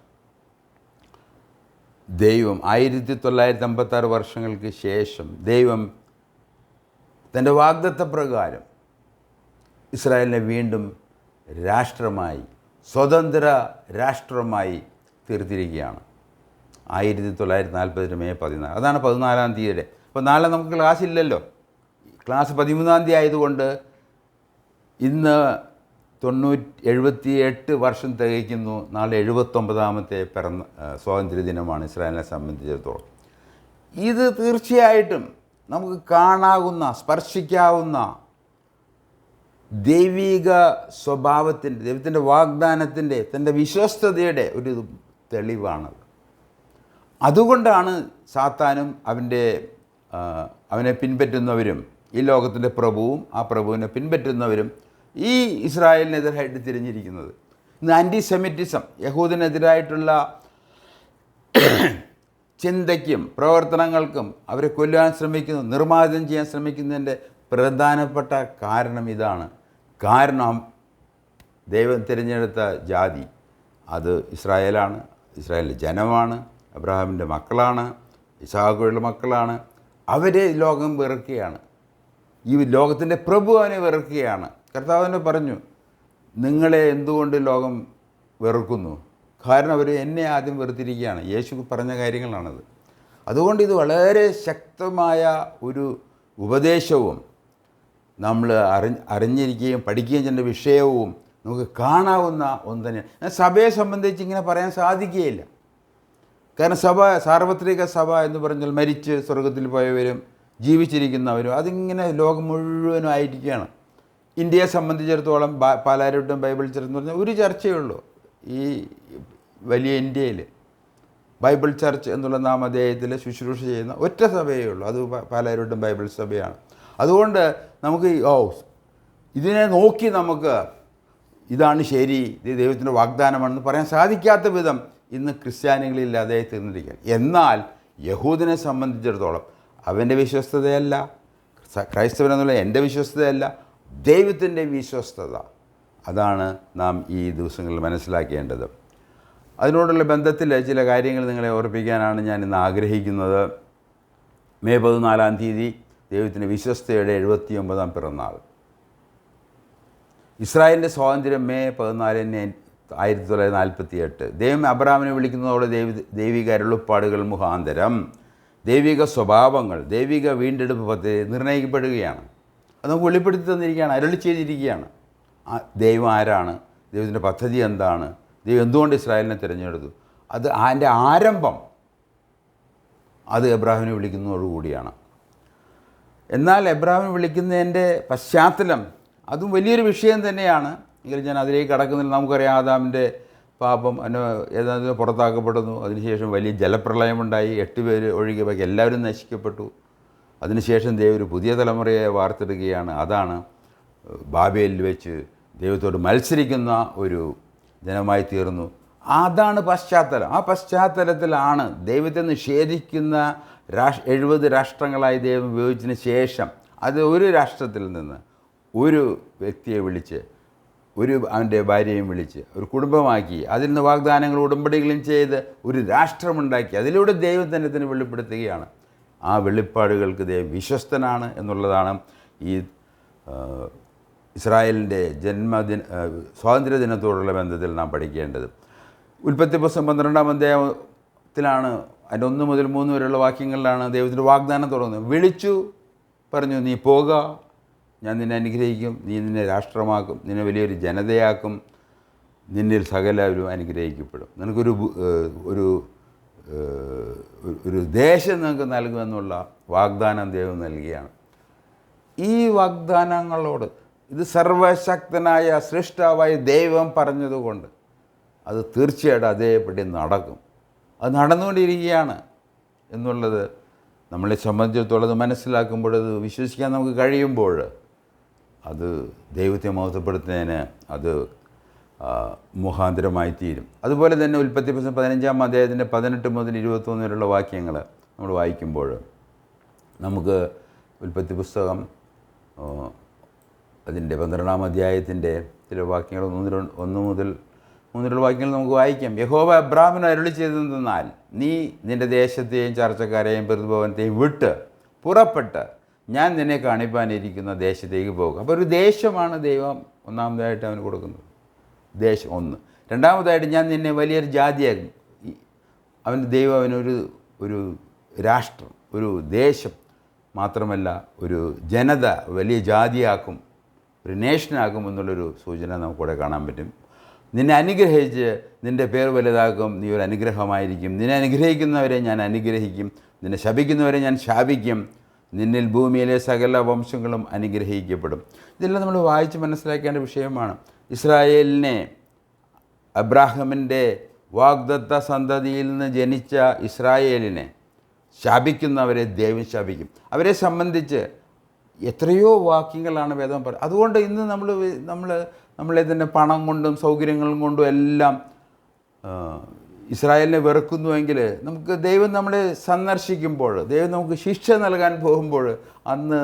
ദൈവം, 1956 വർഷങ്ങൾക്ക് ശേഷം ദൈവം തൻ്റെ വാഗ്ദത്തപ്രകാരം ഇസ്രായേലിനെ വീണ്ടും രാഷ്ട്രമായി, സ്വതന്ത്ര രാഷ്ട്രമായി തീർത്തിരിക്കുകയാണ്. 1940 മെയ് 14. അതാണ് 14. അപ്പോൾ നാളെ നമുക്ക് ക്ലാസ് ഇല്ലല്ലോ. ക്ലാസ് 13 ആയതുകൊണ്ട് ഇന്ന് 78 വർഷം തികയ്ക്കുന്നു. നാളെ 79ാമത്തെ സ്വാതന്ത്ര്യ ദിനമാണ് ഇസ്രായേലിനെ സംബന്ധിച്ചിടത്തോളം. ഇത് തീർച്ചയായിട്ടും നമുക്ക് കാണാവുന്ന, സ്പർശിക്കാവുന്ന ദൈവിക സ്വഭാവത്തിൻ്റെ, ദൈവത്തിൻ്റെ വാഗ്ദാനത്തിൻ്റെ, തൻ്റെ വിശ്വസ്തതയുടെ ഒരു തെളിവാണത്. അതുകൊണ്ടാണ് സാത്താനും അവനെ പിൻപറ്റുന്നവരും, ഈ ലോകത്തിൻ്റെ പ്രഭുവും ആ പ്രഭുവിനെ പിൻപറ്റുന്നവരും ഈ ഇസ്രായേലിനെതിരായിട്ട് തിരിഞ്ഞിരിക്കുന്നത്. ഇന്ന് ആൻറ്റിസെമിറ്റിസം, യഹൂദിനെതിരായിട്ടുള്ള ചിന്തയ്ക്കും പ്രവർത്തനങ്ങൾക്കും അവരെ കൊല്ലാൻ ശ്രമിക്കുന്നു, നിർമ്മാർജ്ജനം ചെയ്യാൻ ശ്രമിക്കുന്നതിൻ്റെ പ്രധാനപ്പെട്ട കാരണം ഇതാണ്. കാരണം ദൈവം തിരഞ്ഞെടുത്ത ജാതി അത് ഇസ്രായേലാണ്, ഇസ്രായേലിൻ്റെ ജനമാണ്, അബ്രഹാമിൻ്റെ മക്കളാണ്, ഇസ്ഹാഖയുടെ മക്കളാണ്. അവരെ ലോകം വെറുക്കുകയാണ്. ഈ ലോകത്തിൻ്റെ പ്രഭു അവനെ വെറുക്കുകയാണ്. കർത്താവിനെ പറഞ്ഞു, നിങ്ങളെ എന്തുകൊണ്ട് ലോകം വെറുക്കുന്നു? കാരണം അവർ എന്നെ ആദ്യം വെറുത്തിരിക്കുകയാണ്. യേശു പറഞ്ഞ കാര്യങ്ങളാണത്. അതുകൊണ്ട് ഇത് വളരെ ശക്തമായ ഒരു ഉപദേശവും നമ്മൾ അറിഞ്ഞിരിക്കുകയും പഠിക്കുകയും ചെയ്യേണ്ട വിഷയവും നമുക്ക് കാണാവുന്ന ഒന്ന് തന്നെയാണ്. സഭയെ സംബന്ധിച്ച് ഇങ്ങനെ പറയാൻ സാധിക്കുകയില്ല. കാരണം സഭ, സാർവത്രിക സഭ എന്ന് പറഞ്ഞാൽ മരിച്ച് സ്വർഗത്തിൽ പോയവരും ജീവിച്ചിരിക്കുന്നവരും അതിങ്ങനെ ലോകം മുഴുവനും ആയിരിക്കുകയാണ്. ഇന്ത്യയെ സംബന്ധിച്ചിടത്തോളം പാലാരിവട്ടം ബൈബിൾ ചർച്ച് എന്ന് പറഞ്ഞാൽ ഒരു ചർച്ചയുള്ളൂ. ഈ വലിയ ഇന്ത്യയിൽ ബൈബിൾ ചർച്ച് എന്നുള്ള നാമധേയത്തിൽ ശുശ്രൂഷ ചെയ്യുന്ന ഒറ്റ സഭയേ ഉള്ളൂ. അത് പാലാരിവട്ടം ബൈബിൾ സഭയാണ്. അതുകൊണ്ട് നമുക്ക് ഇതിനെ നോക്കി നമുക്ക് ഇതാണ് ശരി, ഇത് ദൈവത്തിൻ്റെ വാഗ്ദാനമാണെന്ന് പറയാൻ സാധിക്കാത്ത വിധം ഇന്ന് ക്രിസ്ത്യാനികളില്ലാതെ തീർന്നിരിക്കുകയാണ്. എന്നാൽ യഹൂദിനെ സംബന്ധിച്ചിടത്തോളം അവൻ്റെ വിശ്വസ്തതയല്ല, ക്രൈസ്തവനെന്നുള്ള എൻ്റെ വിശ്വസ്തതയല്ല, ദൈവത്തിൻ്റെ വിശ്വസ്തത. അതാണ് നാം ഈ ദിവസങ്ങളിൽ മനസ്സിലാക്കേണ്ടത്. അതിനോടുള്ള ബന്ധത്തിൽ ചില കാര്യങ്ങൾ നിങ്ങളെ ഓർപ്പിക്കാനാണ് ഞാൻ ഇന്ന് ആഗ്രഹിക്കുന്നത്. മെയ് 14 ദൈവത്തിൻ്റെ വിശ്വസ്തയുടെ 79ാം പിറന്നാൾ. ഇസ്രായേലിൻ്റെ സ്വാതന്ത്ര്യം മെയ് 14 1948. ദൈവം അബ്രഹാമിനെ വിളിക്കുന്നതോടെ ദൈവിക അരുളപ്പാടുകൾ മുഖാന്തരം ദൈവിക സ്വഭാവങ്ങൾ, ദൈവിക വീണ്ടെടുപ്പ് പദ്ധതി നിർണ്ണയിക്കപ്പെടുകയാണ്. അത് നമുക്ക് വെളിപ്പെടുത്തി തന്നിരിക്കുകയാണ്, അരുളി ചെയ്തിരിക്കുകയാണ്. ദൈവം ആരാണ്, ദൈവത്തിൻ്റെ പദ്ധതി എന്താണ്, ദൈവം എന്തുകൊണ്ട് ഇസ്രായേലിനെ തിരഞ്ഞെടുത്തു, അത് അതിൻ്റെ ആരംഭം അത് എബ്രാഹിമിനെ വിളിക്കുന്നതോടുകൂടിയാണ്. എന്നാൽ എബ്രാഹിമിനെ വിളിക്കുന്നതിൻ്റെ പശ്ചാത്തലം അതും വലിയൊരു വിഷയം തന്നെയാണ്. എങ്കിലും ഞാൻ അതിലേക്ക് കടക്കുന്നില്ല. നമുക്കറിയാം, ആദാമിൻ്റെ പാപം ഏതാണ്ട് പുറത്താക്കപ്പെടുന്നു. അതിനുശേഷം വലിയ ജലപ്രളയമുണ്ടായി, 8 പേര് ഒഴികെ ബാക്കി എല്ലാവരും നശിക്കപ്പെട്ടു. അതിനുശേഷം ദൈവം ഒരു പുതിയ തലമുറയെ വാർത്തെടുക്കുകയാണ്. അതാണ് ബാബേലിൽ വെച്ച് ദൈവത്തോട് മത്സരിക്കുന്ന ഒരു ജനമായി തീർന്നു. അതാണ് പശ്ചാത്തലം. ആ പശ്ചാത്തലത്തിലാണ് ദൈവത്തെ നിഷേധിക്കുന്ന 70 രാഷ്ട്രങ്ങളായി ദൈവം ഉപയോഗിച്ചതിന് ശേഷം അത് ഒരു രാഷ്ട്രത്തിൽ നിന്ന് ഒരു വ്യക്തിയെ വിളിച്ച് അവൻ്റെ ഭാര്യയും വിളിച്ച് ഒരു കുടുംബമാക്കി അതിൽ നിന്ന് വാഗ്ദാനങ്ങളും ഉടമ്പടികളും ചെയ്ത് ഒരു രാഷ്ട്രമുണ്ടാക്കി അതിലൂടെ ദൈവം തന്നെ വെളിപ്പെടുത്തുകയാണ്. ആ വെളിപ്പാടുകൾക്ക് ദൈവം വിശ്വസ്തനാണ് എന്നുള്ളതാണ് ഈ ഇസ്രായേലിൻ്റെ സ്വാതന്ത്ര്യ ദിനത്തോടുള്ള ബന്ധത്തിൽ നാം പഠിക്കേണ്ടത്. ഉൽപ്പത്തി പുസ്തകം 12-ാം അധ്യായത്തിലാണ് അതിൻ്റെ 1 മുതൽ 3 വരെയുള്ള വാക്യങ്ങളിലാണ് ദൈവത്തിൻ്റെ വാഗ്ദാനം തുടങ്ങുന്നത്. വിളിച്ചു പറഞ്ഞു, നീ പോകുക, ഞാൻ നിന്നെ അനുഗ്രഹിക്കും, നീ നിന്നെ രാഷ്ട്രമാക്കും, നിന്നെ വലിയൊരു ജനതയാക്കും, നിന്നിൽ സകലവരും അനുഗ്രഹിക്കപ്പെടും, നിനക്കൊരു ഒരു ദേശം നിങ്ങൾക്ക് നൽകുമെന്നുള്ള വാഗ്ദാനം ദൈവം നൽകുകയാണ്. ഈ വാഗ്ദാനങ്ങളോട് ഇത് സർവശക്തനായ സൃഷ്ടാവായ ദൈവം പറഞ്ഞതുകൊണ്ട് അത് തീർച്ചയായിട്ടും അതേപടി നടക്കും. അത് നടന്നുകൊണ്ടിരിക്കുകയാണ് എന്നുള്ളത് നമ്മളെ സംബന്ധിച്ചിടത്തോളം അത് മനസ്സിലാക്കുമ്പോൾ, അത് വിശ്വസിക്കാൻ നമുക്ക് കഴിയുമ്പോൾ അത് ദൈവത്തെ മഹത്വപ്പെടുത്തുന്നതിന് അത് മുഖാന്തരമായി തീരും. അതുപോലെ തന്നെ ഉൽപ്പത്തി പുസ്തകം 15-ാം അധ്യായത്തിൻ്റെ 18 മുതൽ 21 വരെയുള്ള വാക്യങ്ങൾ നമ്മൾ വായിക്കുമ്പോൾ നമുക്ക് ഉൽപ്പത്തി പുസ്തകം അതിൻ്റെ 12-ാം അധ്യായത്തിൻ്റെ ചില വാക്യങ്ങൾ 1 മുതൽ 3 വരെയുള്ള വാക്യങ്ങൾ നമുക്ക് വായിക്കാം. യഹോവ അബ്രാമിന് അരുളി ചെയ്തെന്നാൽ, നീ നിൻ്റെ ദേശത്തെയും ചർച്ചക്കാരെയും പ്രതിഭവനത്തെയും വിട്ട് പുറപ്പെട്ട് ഞാൻ നിന്നെ കാണിപ്പാനിരിക്കുന്ന ദേശത്തേക്ക് പോകുക. അപ്പോൾ ഒരു ദേശമാണ് ദൈവം ഒന്നാമതായിട്ട് അവന് കൊടുക്കുന്നത്. ദേശം ഒന്ന്. രണ്ടാമതായിട്ട് ഞാൻ നിന്നെ വലിയൊരു ജാതിയാക്കും. അവൻ്റെ ദൈവം ഒരു രാഷ്ട്രം, ഒരു ദേശം മാത്രമല്ല ഒരു ജനത, വലിയ ജാതിയാക്കും, ഒരു നേഷനാക്കും എന്നുള്ളൊരു സൂചന നമുക്കിവിടെ കാണാൻ പറ്റും. നിന്നെ അനുഗ്രഹിച്ച് നിൻ്റെ പേർ വലുതാക്കും, നീ ഒരു അനുഗ്രഹമായിരിക്കും. നിന്നെ അനുഗ്രഹിക്കുന്നവരെ ഞാൻ അനുഗ്രഹിക്കും, നിന്നെ ശപിക്കുന്നവരെ ഞാൻ ശാപിക്കും, നിന്നിൽ ഭൂമിയിലെ സകല വംശങ്ങളും അനുഗ്രഹിക്കപ്പെടും. ഇതെല്ലാം നമ്മൾ വായിച്ച് മനസ്സിലാക്കേണ്ട വിഷയമാണ്. ഇസ്രായേലിനെ, അബ്രാഹമിൻ്റെ വാഗ്ദത്ത സന്തതിയിൽ നിന്ന് ജനിച്ച ഇസ്രായേലിനെ ശാപിക്കുന്നവരെ ദൈവം ശാപിക്കും. അവരെ സംബന്ധിച്ച് എത്രയോ വാക്യങ്ങളാണ് വേദം പറയുന്നത്. അതുകൊണ്ട് ഇന്ന് നമ്മളെ തന്നെ പണം കൊണ്ടും സൗകര്യങ്ങളും കൊണ്ടും എല്ലാം ഇസ്രായേലിനെ വെറുക്കുന്നുവെങ്കിൽ നമുക്ക് ദൈവം നമ്മളെ സന്ദർശിക്കുമ്പോൾ, ദൈവം നമുക്ക് ശിക്ഷ നൽകാൻ പോകുമ്പോൾ അന്ന്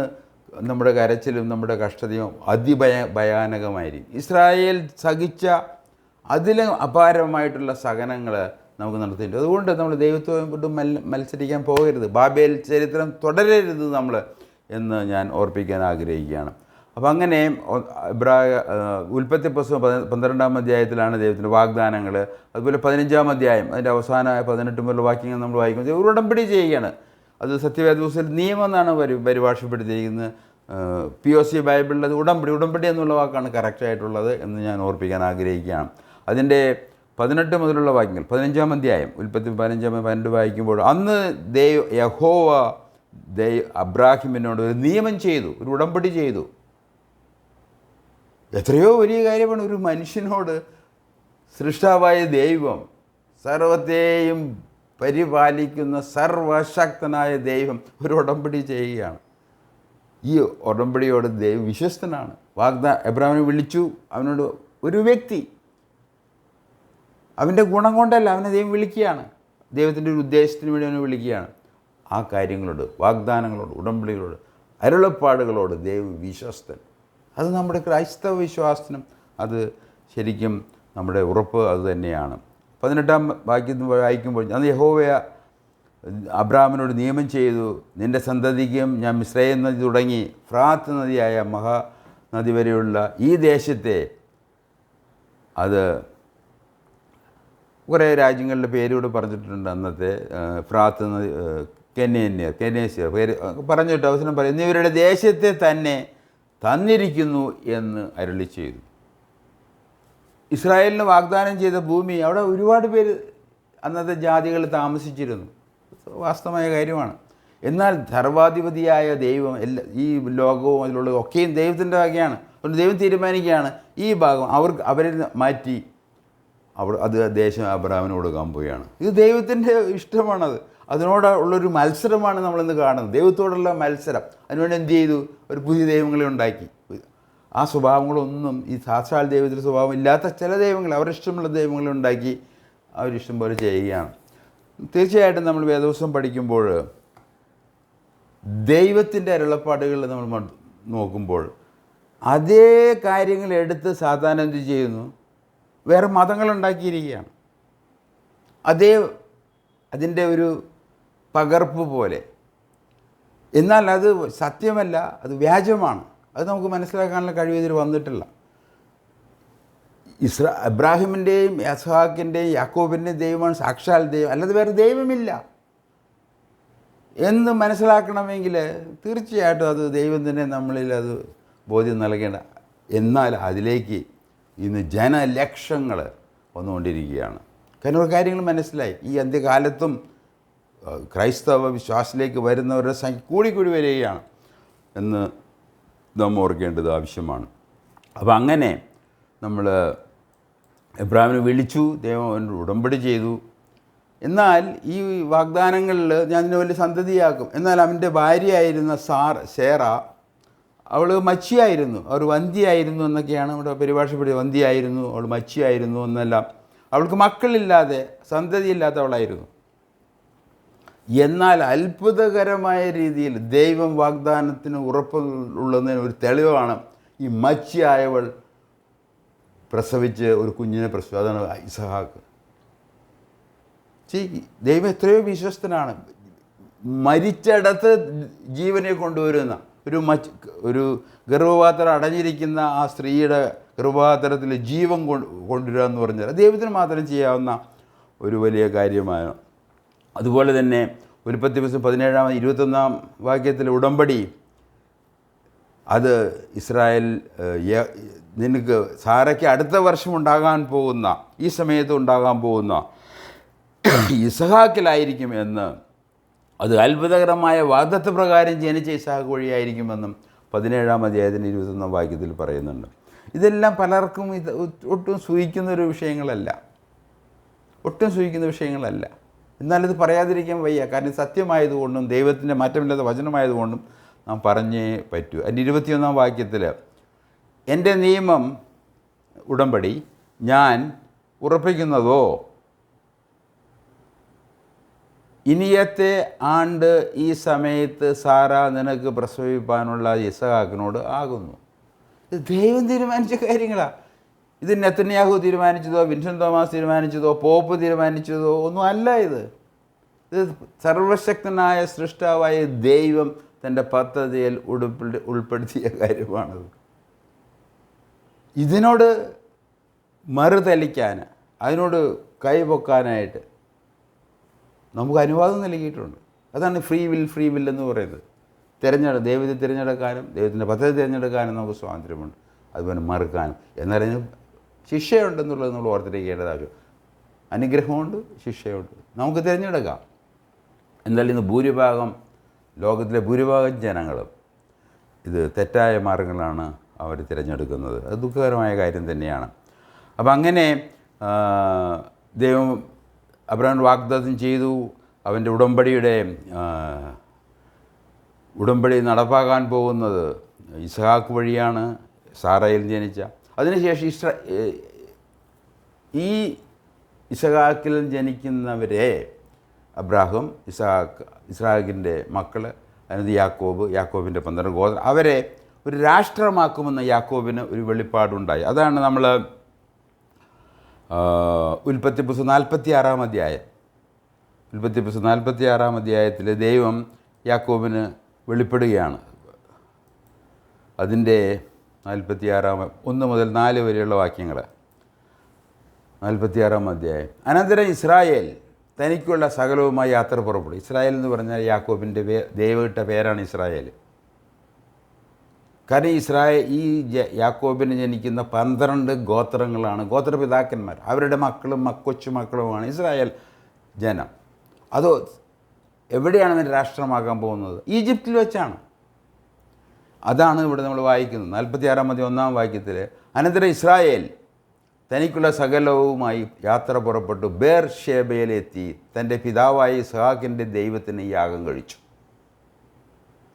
നമ്മുടെ കരച്ചിലും നമ്മുടെ കഷ്ടതയും ഭയാനകമായിരിക്കും. ഇസ്രായേൽ സഹിച്ച അതിലും അപാരമായിട്ടുള്ള സഹനങ്ങൾ നമുക്ക് നടത്തിയിട്ടുണ്ട്. അതുകൊണ്ട് നമ്മൾ ദൈവത്തോട് മത്സരിക്കാൻ പോകരുത്, ബാബേൽ ചരിത്രം തുടരരുത് നമ്മൾ എന്ന് ഞാൻ ഓർപ്പിക്കാൻ ആഗ്രഹിക്കുകയാണ്. അപ്പോൾ അങ്ങനെ ഉൽപ്പത്തി പുസ്തകം 12-ാം അധ്യായത്തിലാണ് ദൈവത്തിൻ്റെ വാഗ്ദാനങ്ങൾ. അതുപോലെ 15-ാം അധ്യായം അതിൻ്റെ അവസാനമായ 18 മുതലുള്ള വാക്യങ്ങൾ നമ്മൾ വായിക്കുന്നത് ഒരു ഉടമ്പടി ചെയ്യുകയാണ്. അത് സത്യവേദ പുസ്തകത്തിൽ നിയമം എന്നാണ് പരിഭാഷപ്പെടുത്തിയിരിക്കുന്നത്. POC ബൈബിളിൽ അത് ഉടമ്പടി എന്നുള്ള വാക്കാണ് കറക്റ്റായിട്ടുള്ളത് എന്ന് ഞാൻ ഓർപ്പിക്കാൻ ആഗ്രഹിക്കുകയാണ്. അതിൻ്റെ 18 മുതലുള്ള വാക്യങ്ങൾ 15-ാം അധ്യായം ഉൽപ്പത്തി 15-12 വായിക്കുമ്പോൾ, അന്ന് യഹോവ അബ്രാഹിമിനോട് ഒരു നിയമം ചെയ്തു, ഒരു ഉടമ്പടി ചെയ്തു. എത്രയോ വലിയ കാര്യമാണ് ഒരു മനുഷ്യനോട് സൃഷ്ടാവായ ദൈവം, സർവത്തെയും പരിപാലിക്കുന്ന സർവശക്തനായ ദൈവം ഒരു ഉടമ്പടി ചെയ്യുകയാണ്. ഈ ഉടമ്പടിയോട് ദൈവം വിശ്വസ്തനാണ്. അബ്രാഹിമിനെ വിളിച്ചു, അവനോട് ഒരു വ്യക്തി, അവൻ്റെ ഗുണം കൊണ്ടല്ല, അവനെ ദൈവം വിളിക്കുകയാണ്, ദൈവത്തിൻ്റെ ഒരു ഉദ്ദേശത്തിന് വേണ്ടി അവനെ വിളിക്കുകയാണ്. ആ കാര്യങ്ങളോട്, വാഗ്ദാനങ്ങളോട്, ഉടമ്പടികളോട്, അരുളപ്പാടുകളോട് ദൈവം വിശ്വസ്തൻ. അത് നമ്മുടെ ക്രൈസ്തവ വിശ്വാസത്തിനും അത് ശരിക്കും നമ്മുടെ ഉറപ്പ് അത് തന്നെയാണ്. 18-ാം വാക്യം വായിക്കുമ്പോൾ, അന്ന് യഹോവ അബ്രാമിനോട് നിയമം ചെയ്തു, നിൻ്റെ സന്തതിക്കും ഞാൻ മിസ്രയീം നദി തുടങ്ങി ഫ്രാത്ത് നദിയായ മഹാനദി വരെയുള്ള ഈ ദേശത്തെ, അത് കുറേ രാജ്യങ്ങളുടെ പേരൂടെ പറഞ്ഞിട്ടുണ്ട്. അന്നത്തെ ഫ്രാത്ത് നദി, കെനേസ്യർ പേര് പറഞ്ഞിട്ട് അവസരം പറയും, എന്നിവരുടെ ദേശത്തെ തന്നെ തന്നിരിക്കുന്നു എന്ന് അരുളി ചെയ്തു. ഇസ്രായേലിന് വാഗ്ദാനം ചെയ്ത ഭൂമി, അവിടെ ഒരുപാട് പേര് അന്നത്തെ ജാതികൾ താമസിച്ചിരുന്നു, വാസ്തവമായ കാര്യമാണ്. എന്നാൽ സർവാധിപതിയായ ദൈവം ഈ ലോകവും അതിലുള്ളത് ഒക്കെയും ദൈവത്തിൻ്റെ വകയാണ്. അതുകൊണ്ട് ദൈവം തീരുമാനിക്കുകയാണ് ഈ ഭാഗം അവരെ മാറ്റി അത് ദേശം അബ്രാമിന് കൊടുക്കാൻ പോവുകയാണ്. ഇത് ദൈവത്തിൻ്റെ ഇഷ്ടമാണത്. അതിനോടുള്ളൊരു മത്സരമാണ് നമ്മളിന്ന് കാണുന്നത്, ദൈവത്തോടുള്ള മത്സരം. അതിനുവേണ്ടി എന്ത് ചെയ്തു? ഒരു പുതിയ ദൈവങ്ങളെ ഉണ്ടാക്കി. ആ സ്വഭാവങ്ങളൊന്നും ഈ സാക്ഷാൽ ദൈവത്തിൻ്റെ സ്വഭാവം ഇല്ലാത്ത ചില ദൈവങ്ങൾ, അവരിഷ്ടമുള്ള ദൈവങ്ങളെ ഉണ്ടാക്കി അവരിഷ്ടം പോലെ ചെയ്യുകയാണ്. തീർച്ചയായിട്ടും നമ്മൾ വേദപുസ്തകം പഠിക്കുമ്പോൾ ദൈവത്തിൻ്റെ അരുളപ്പാടുകൾ നമ്മൾ നോക്കുമ്പോൾ അതേ കാര്യങ്ങൾ എടുത്ത് സാധാരണ എന്ത് ചെയ്യുന്നു? വേറെ മതങ്ങളുണ്ടാക്കിയിരിക്കുകയാണ്. അതിൻ്റെ ഒരു പകർപ്പ് പോലെ. എന്നാൽ അത് സത്യമല്ല, അത് വ്യാജമാണ്. അത് നമുക്ക് മനസ്സിലാക്കാനുള്ള കഴിവ് ഇതിൽ വന്നിട്ടില്ല. അബ്രാഹിമിൻ്റെയും യസ്ഹാക്കിൻ്റെയും യാക്കോബിൻ്റെയും ദൈവമാണ് സാക്ഷാൽ ദൈവം, അല്ലാതെ വേറെ ദൈവമില്ല എന്ന് മനസ്സിലാക്കണമെങ്കിൽ തീർച്ചയായിട്ടും അത് ദൈവം തന്നെ നമ്മളിൽ അത് ബോധ്യം നൽകേണ്ട. എന്നാൽ അതിലേക്ക് ഇന്ന് ജനലക്ഷങ്ങൾ വന്നുകൊണ്ടിരിക്കുകയാണ്. കാരണം ഒരു കാര്യങ്ങൾ മനസ്സിലായി, ഈ അന്ത്യകാലത്തും ക്രൈസ്തവ വിശ്വാസത്തിലേക്ക് വരുന്നവരുടെ സംഖ്യ കൂടി വരികയാണ് എന്ന് നാം ഓർക്കേണ്ടത് ആവശ്യമാണ്. അപ്പോൾ അങ്ങനെ നമ്മൾ എബ്രാഹിമിനെ വിളിച്ചു, ദൈവം അവൻ്റെ ഉടമ്പടി ചെയ്തു. എന്നാൽ ഈ വാഗ്ദാനങ്ങളിൽ ഞാൻ ഇതിനെ വലിയ സന്തതിയാക്കും. എന്നാൽ അവൻ്റെ ഭാര്യയായിരുന്ന സേറ, അവൾ മച്ചിയായിരുന്നു, അവർ വന്ധ്യയായിരുന്നു എന്നൊക്കെയാണ് നമ്മുടെ പരിഭാഷപ്പെടുന്നത്. വന്ധ്യയായിരുന്നു, അവൾ മച്ചിയായിരുന്നു എന്നെല്ലാം. അവൾക്ക് മക്കളില്ലാതെ, സന്തതിയില്ലാത്തവളായിരുന്നു. എന്നാൽ അത്ഭുതകരമായ രീതിയിൽ ദൈവം വാഗ്ദാനത്തിന് ഉറപ്പുള്ളതിന് ഒരു തെളിവാണ് ഈ മച്ചിയായവൾ പ്രസവിച്ച് ഒരു കുഞ്ഞിനെ പ്രസവിച്ചു. അതാണ് ഇസഹാക്ക്. ദൈവം എത്രയോ വിശ്വസ്തനാണ്. മരിച്ചിടത്ത് ജീവനെ കൊണ്ടുവരുന്ന ഒരു ഗർഭപാത്രം അടഞ്ഞിരിക്കുന്ന ആ സ്ത്രീയുടെ ഗർഭപാത്രത്തിൽ ജീവൻ കൊണ്ടുവരിക എന്ന് പറഞ്ഞാൽ ദൈവത്തിന് മാത്രം ചെയ്യാവുന്ന ഒരു വലിയ കാര്യമാണ്. അതുപോലെ തന്നെ ഉൽപ്പത്തി പുസ്തകം 17-21 വാക്യത്തിൽ ഉടമ്പടി, അത് ഇസ്രായേൽ നിനക്ക് സാരയ്ക്ക് അടുത്ത വർഷം ഉണ്ടാകാൻ പോകുന്ന, ഈ സമയത്ത് ഉണ്ടാകാൻ പോകുന്ന ഇസഹാക്കിലായിരിക്കും എന്ന്, അത് അത്ഭുതകരമായ വാഗ്ദത്ത പ്രകാരം ജനിച്ച ഇസഹാക്ക് വഴിയായിരിക്കുമെന്നും 17-ാം അധ്യായത്തിൻ്റെ 21 വാക്യത്തിൽ പറയുന്നുണ്ട്. ഇതെല്ലാം പലർക്കും ഒട്ടും സൂഹിക്കുന്ന വിഷയങ്ങളല്ല. എന്നാലിത് പറയാതിരിക്കാൻ വയ്യ. കാരണം സത്യമായതുകൊണ്ടും ദൈവത്തിൻ്റെ മാറ്റമില്ലാത്ത വചനമായതുകൊണ്ടും നാം പറഞ്ഞേ പറ്റൂ. അതിൻ്റെ 21-ാം വാക്യത്തിൽ, എൻ്റെ നിയമം ഉടമ്പടി ഞാൻ ഉറപ്പിക്കുന്നതോ ഇനിയത്തെ ആണ്ട് ഈ സമയത്ത് സാറ നിനക്ക് പ്രസവിപ്പാനുള്ള ഇസഹാക്കിനോട് ആകുന്നു. ഇത് ദൈവം തീരുമാനിച്ച കാര്യങ്ങളാണ്. ഇത് നെതന്യാഹു തീരുമാനിച്ചതോ വിൻസെൻ്റ് തോമസ് തീരുമാനിച്ചതോ പോപ്പ് തീരുമാനിച്ചതോ ഒന്നും അല്ല. ഇത് സർവശക്തനായ സൃഷ്ടാവായ ദൈവം തൻ്റെ പദ്ധതിയിൽ ഉൾപ്പെടുത്തിയ കാര്യമാണത്. ഇതിനോട് മറുതലിക്കാൻ, അതിനോട് കൈപൊക്കാനായിട്ട് നമുക്ക് അനുവാദം നൽകിയിട്ടുണ്ട്. അതാണ് ഫ്രീ വിൽ എന്ന് പറയുന്നത്. ദൈവത്തെ തിരഞ്ഞെടുക്കാനും ദൈവത്തിൻ്റെ പദ്ധതി തിരഞ്ഞെടുക്കാനും നമുക്ക് സ്വാതന്ത്ര്യമുണ്ട്. അതുപോലെ മറുക്കാനും. എന്നാൽ അതിന് ശിക്ഷയുണ്ടെന്നുള്ളത് നമ്മൾ ഓർത്തിരിക്കേണ്ടതാകും. അനുഗ്രഹമുണ്ട്, ശിക്ഷയുണ്ട്. നമുക്ക് തിരഞ്ഞെടുക്കാം. എന്നാൽ ഇന്ന് ലോകത്തിലെ ഭൂരിഭാഗം ജനങ്ങളും ഇത് തെറ്റായ മാർഗങ്ങളാണ് അവർ തിരഞ്ഞെടുക്കുന്നത്. അത് ദുഃഖകരമായ കാര്യം തന്നെയാണ്. അപ്പം അങ്ങനെ ദൈവം അബ്രഹാം വാഗ്ദത്തം ചെയ്തു. അവൻ്റെ ഉടമ്പടി നടപ്പാക്കാൻ പോകുന്നത് ഇസഹാക്ക് വഴിയാണ്, സാറയിൽ ജനിച്ച. അതിനുശേഷം ഈ ഇസഹാക്കിൽ ജനിക്കുന്നവരെ അബ്രാഹാം, ഇസ്ഹാക്കിൻ്റെ മക്കൾ, അതിനകത്ത് യാക്കോബിൻ്റെ 12 ഗോത്രം, അവരെ ഒരു രാഷ്ട്രമാക്കുമെന്ന് യാക്കോബിന് ഒരു വെളിപ്പാടുണ്ടായി. അതാണ് നമ്മൾ ഉൽപ്പത്തി പുസ്തകം 46-ാം അധ്യായം. ഉൽപ്പത്തി പുസ്തകം 46-ാം അധ്യായത്തിൽ ദൈവം യാക്കോബിന് വെളിപ്പെടുകയാണ്. അതിൻ്റെ 1 മുതൽ 4 വരെയുള്ള വാക്യങ്ങൾ. 46-ാം അധ്യായം. അനന്തരം ഇസ്രായേൽ തനിക്കുള്ള സകലവുമായി യാത്ര പുറപ്പെടും. ഇസ്രായേൽ എന്ന് പറഞ്ഞാൽ യാക്കോബിൻ്റെ ദൈവമിട്ട പേരാണ് ഇസ്രായേൽ. കാരണം ഈ യാക്കോബിന് ജനിക്കുന്ന 12 ഗോത്രങ്ങളാണ് ഗോത്രപിതാക്കന്മാർ. അവരുടെ മക്കളും കൊച്ചുമക്കളുമാണ് ഇസ്രായേൽ ജനം. അത് എവിടെയാണ് അതിൻ്റെ രാഷ്ട്രമാക്കാൻ പോകുന്നത്? ഈജിപ്തിൽ വെച്ചാണ്. അതാണ് ഇവിടെ നമ്മൾ വായിക്കുന്നത്. 46-ാം അധ്യായം 1-ാം വാക്യത്തിൽ, അനന്തരം ഇസ്രായേൽ തനിക്കുള്ള സകലവുമായി യാത്ര പുറപ്പെട്ടു ബേർഷേബയിലെത്തി തൻ്റെ പിതാവായ ഇസ്ഹാക്കിൻ്റെ ദൈവത്തിന് യാഗം കഴിച്ചു.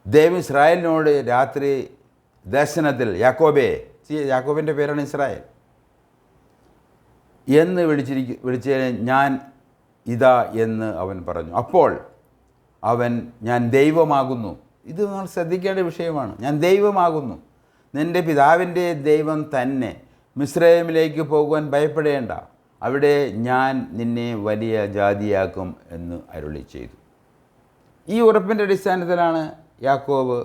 ദൈവം ഇസ്രായേലിനോട് രാത്രി ദർശനത്തിൽ യാക്കോബിൻ്റെ പേരാണ് ഇസ്രായേൽ എന്ന് വിളിച്ചതിന് ഞാൻ ഇതാ എന്ന് അവൻ പറഞ്ഞു. അപ്പോൾ ഞാൻ ദൈവമാകുന്നു. ഇത് നമ്മൾ ശ്രദ്ധിക്കേണ്ട വിഷയമാണ്. ഞാൻ ദൈവമാകുന്നു, നിൻ്റെ പിതാവിൻ്റെ ദൈവം തന്നെ. മിസ്രൈമിലേക്ക് പോകുവാൻ ഭയപ്പെടേണ്ട, അവിടെ ഞാൻ നിന്നെ വലിയ ജാതിയാക്കും എന്ന് അരുളി ചെയ്തു. ഈ ഉറപ്പിൻ്റെ അടിസ്ഥാനത്തിലാണ് യാക്കോബ്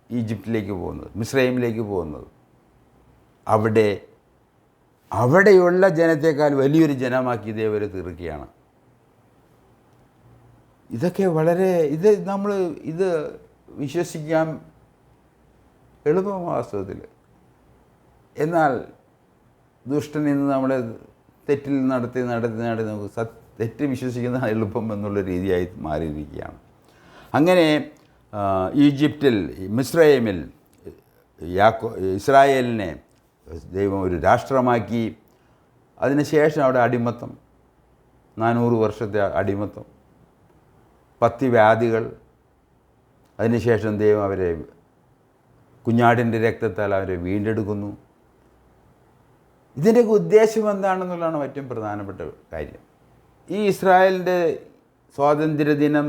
ഈജിപ്തിലേക്ക് പോകുന്നത്, മിസ്രൈമിലേക്ക് പോകുന്നത്. അവിടെയുള്ള ജനത്തെക്കാൾ വലിയൊരു ജനമാക്കി ഇതേവരെ തീർക്കുകയാണ്. ഇതൊക്കെ ഇത് വിശ്വസിക്കാൻ എളുപ്പമാണ് വാസ്തവത്തിൽ. എന്നാൽ ദുഷ്ടൻ ഇന്ന് നമ്മളെ തെറ്റിൽ നടത്തി നമുക്ക് തെറ്റ് വിശ്വസിക്കുന്ന എളുപ്പം എന്നുള്ള രീതിയായി മാറിയിരിക്കുകയാണ്. അങ്ങനെ ഈജിപ്തിൽ മിസ്രൈമിൽ ഇസ്രായേലിനെ ദൈവം ഒരു രാഷ്ട്രമാക്കി. അതിനുശേഷം അവിടെ അടിമത്തം, 400 വർഷത്തെ അടിമത്തം, പത്തിവ്യാധികൾ. അതിനുശേഷം ദൈവം അവരെ കുഞ്ഞാടിൻ്റെ രക്തത്താൽ അവരെ വീണ്ടെടുക്കുന്നു. ഇതിൻ്റെയൊക്കെ ഉദ്ദേശം എന്താണെന്നുള്ളതാണ് ഏറ്റവും പ്രധാനപ്പെട്ട കാര്യം. ഈ ഇസ്രായേലിൻ്റെ സ്വാതന്ത്ര്യദിനം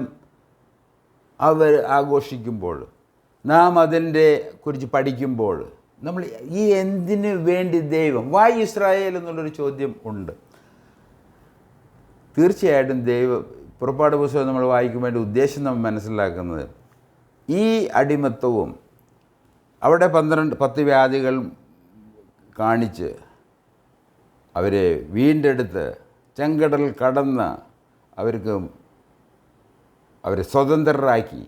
അവർ ആഘോഷിക്കുമ്പോൾ, നാം അതിൻ്റെ കുറിച്ച് പഠിക്കുമ്പോൾ നമ്മൾ ഈ എന്തിനു വേണ്ടി ദൈവം, വൈ ഇസ്രായേൽ എന്നുള്ളൊരു ചോദ്യം ഉണ്ട്. തീർച്ചയായിട്ടും പുറപ്പാട് പുസ്തകം നമ്മൾ വായിക്കുമ്പോൾ അതിൻ്റെ ഉദ്ദേശം നമ്മൾ മനസ്സിലാക്കുന്നത്, ഈ അടിമത്തവും അവിടെ 10 വ്യാധികൾ കാണിച്ച് അവരെ വീണ്ടെടുത്ത് ചെങ്കടൽ കടന്ന് അവരെ സ്വതന്ത്രരാക്കി,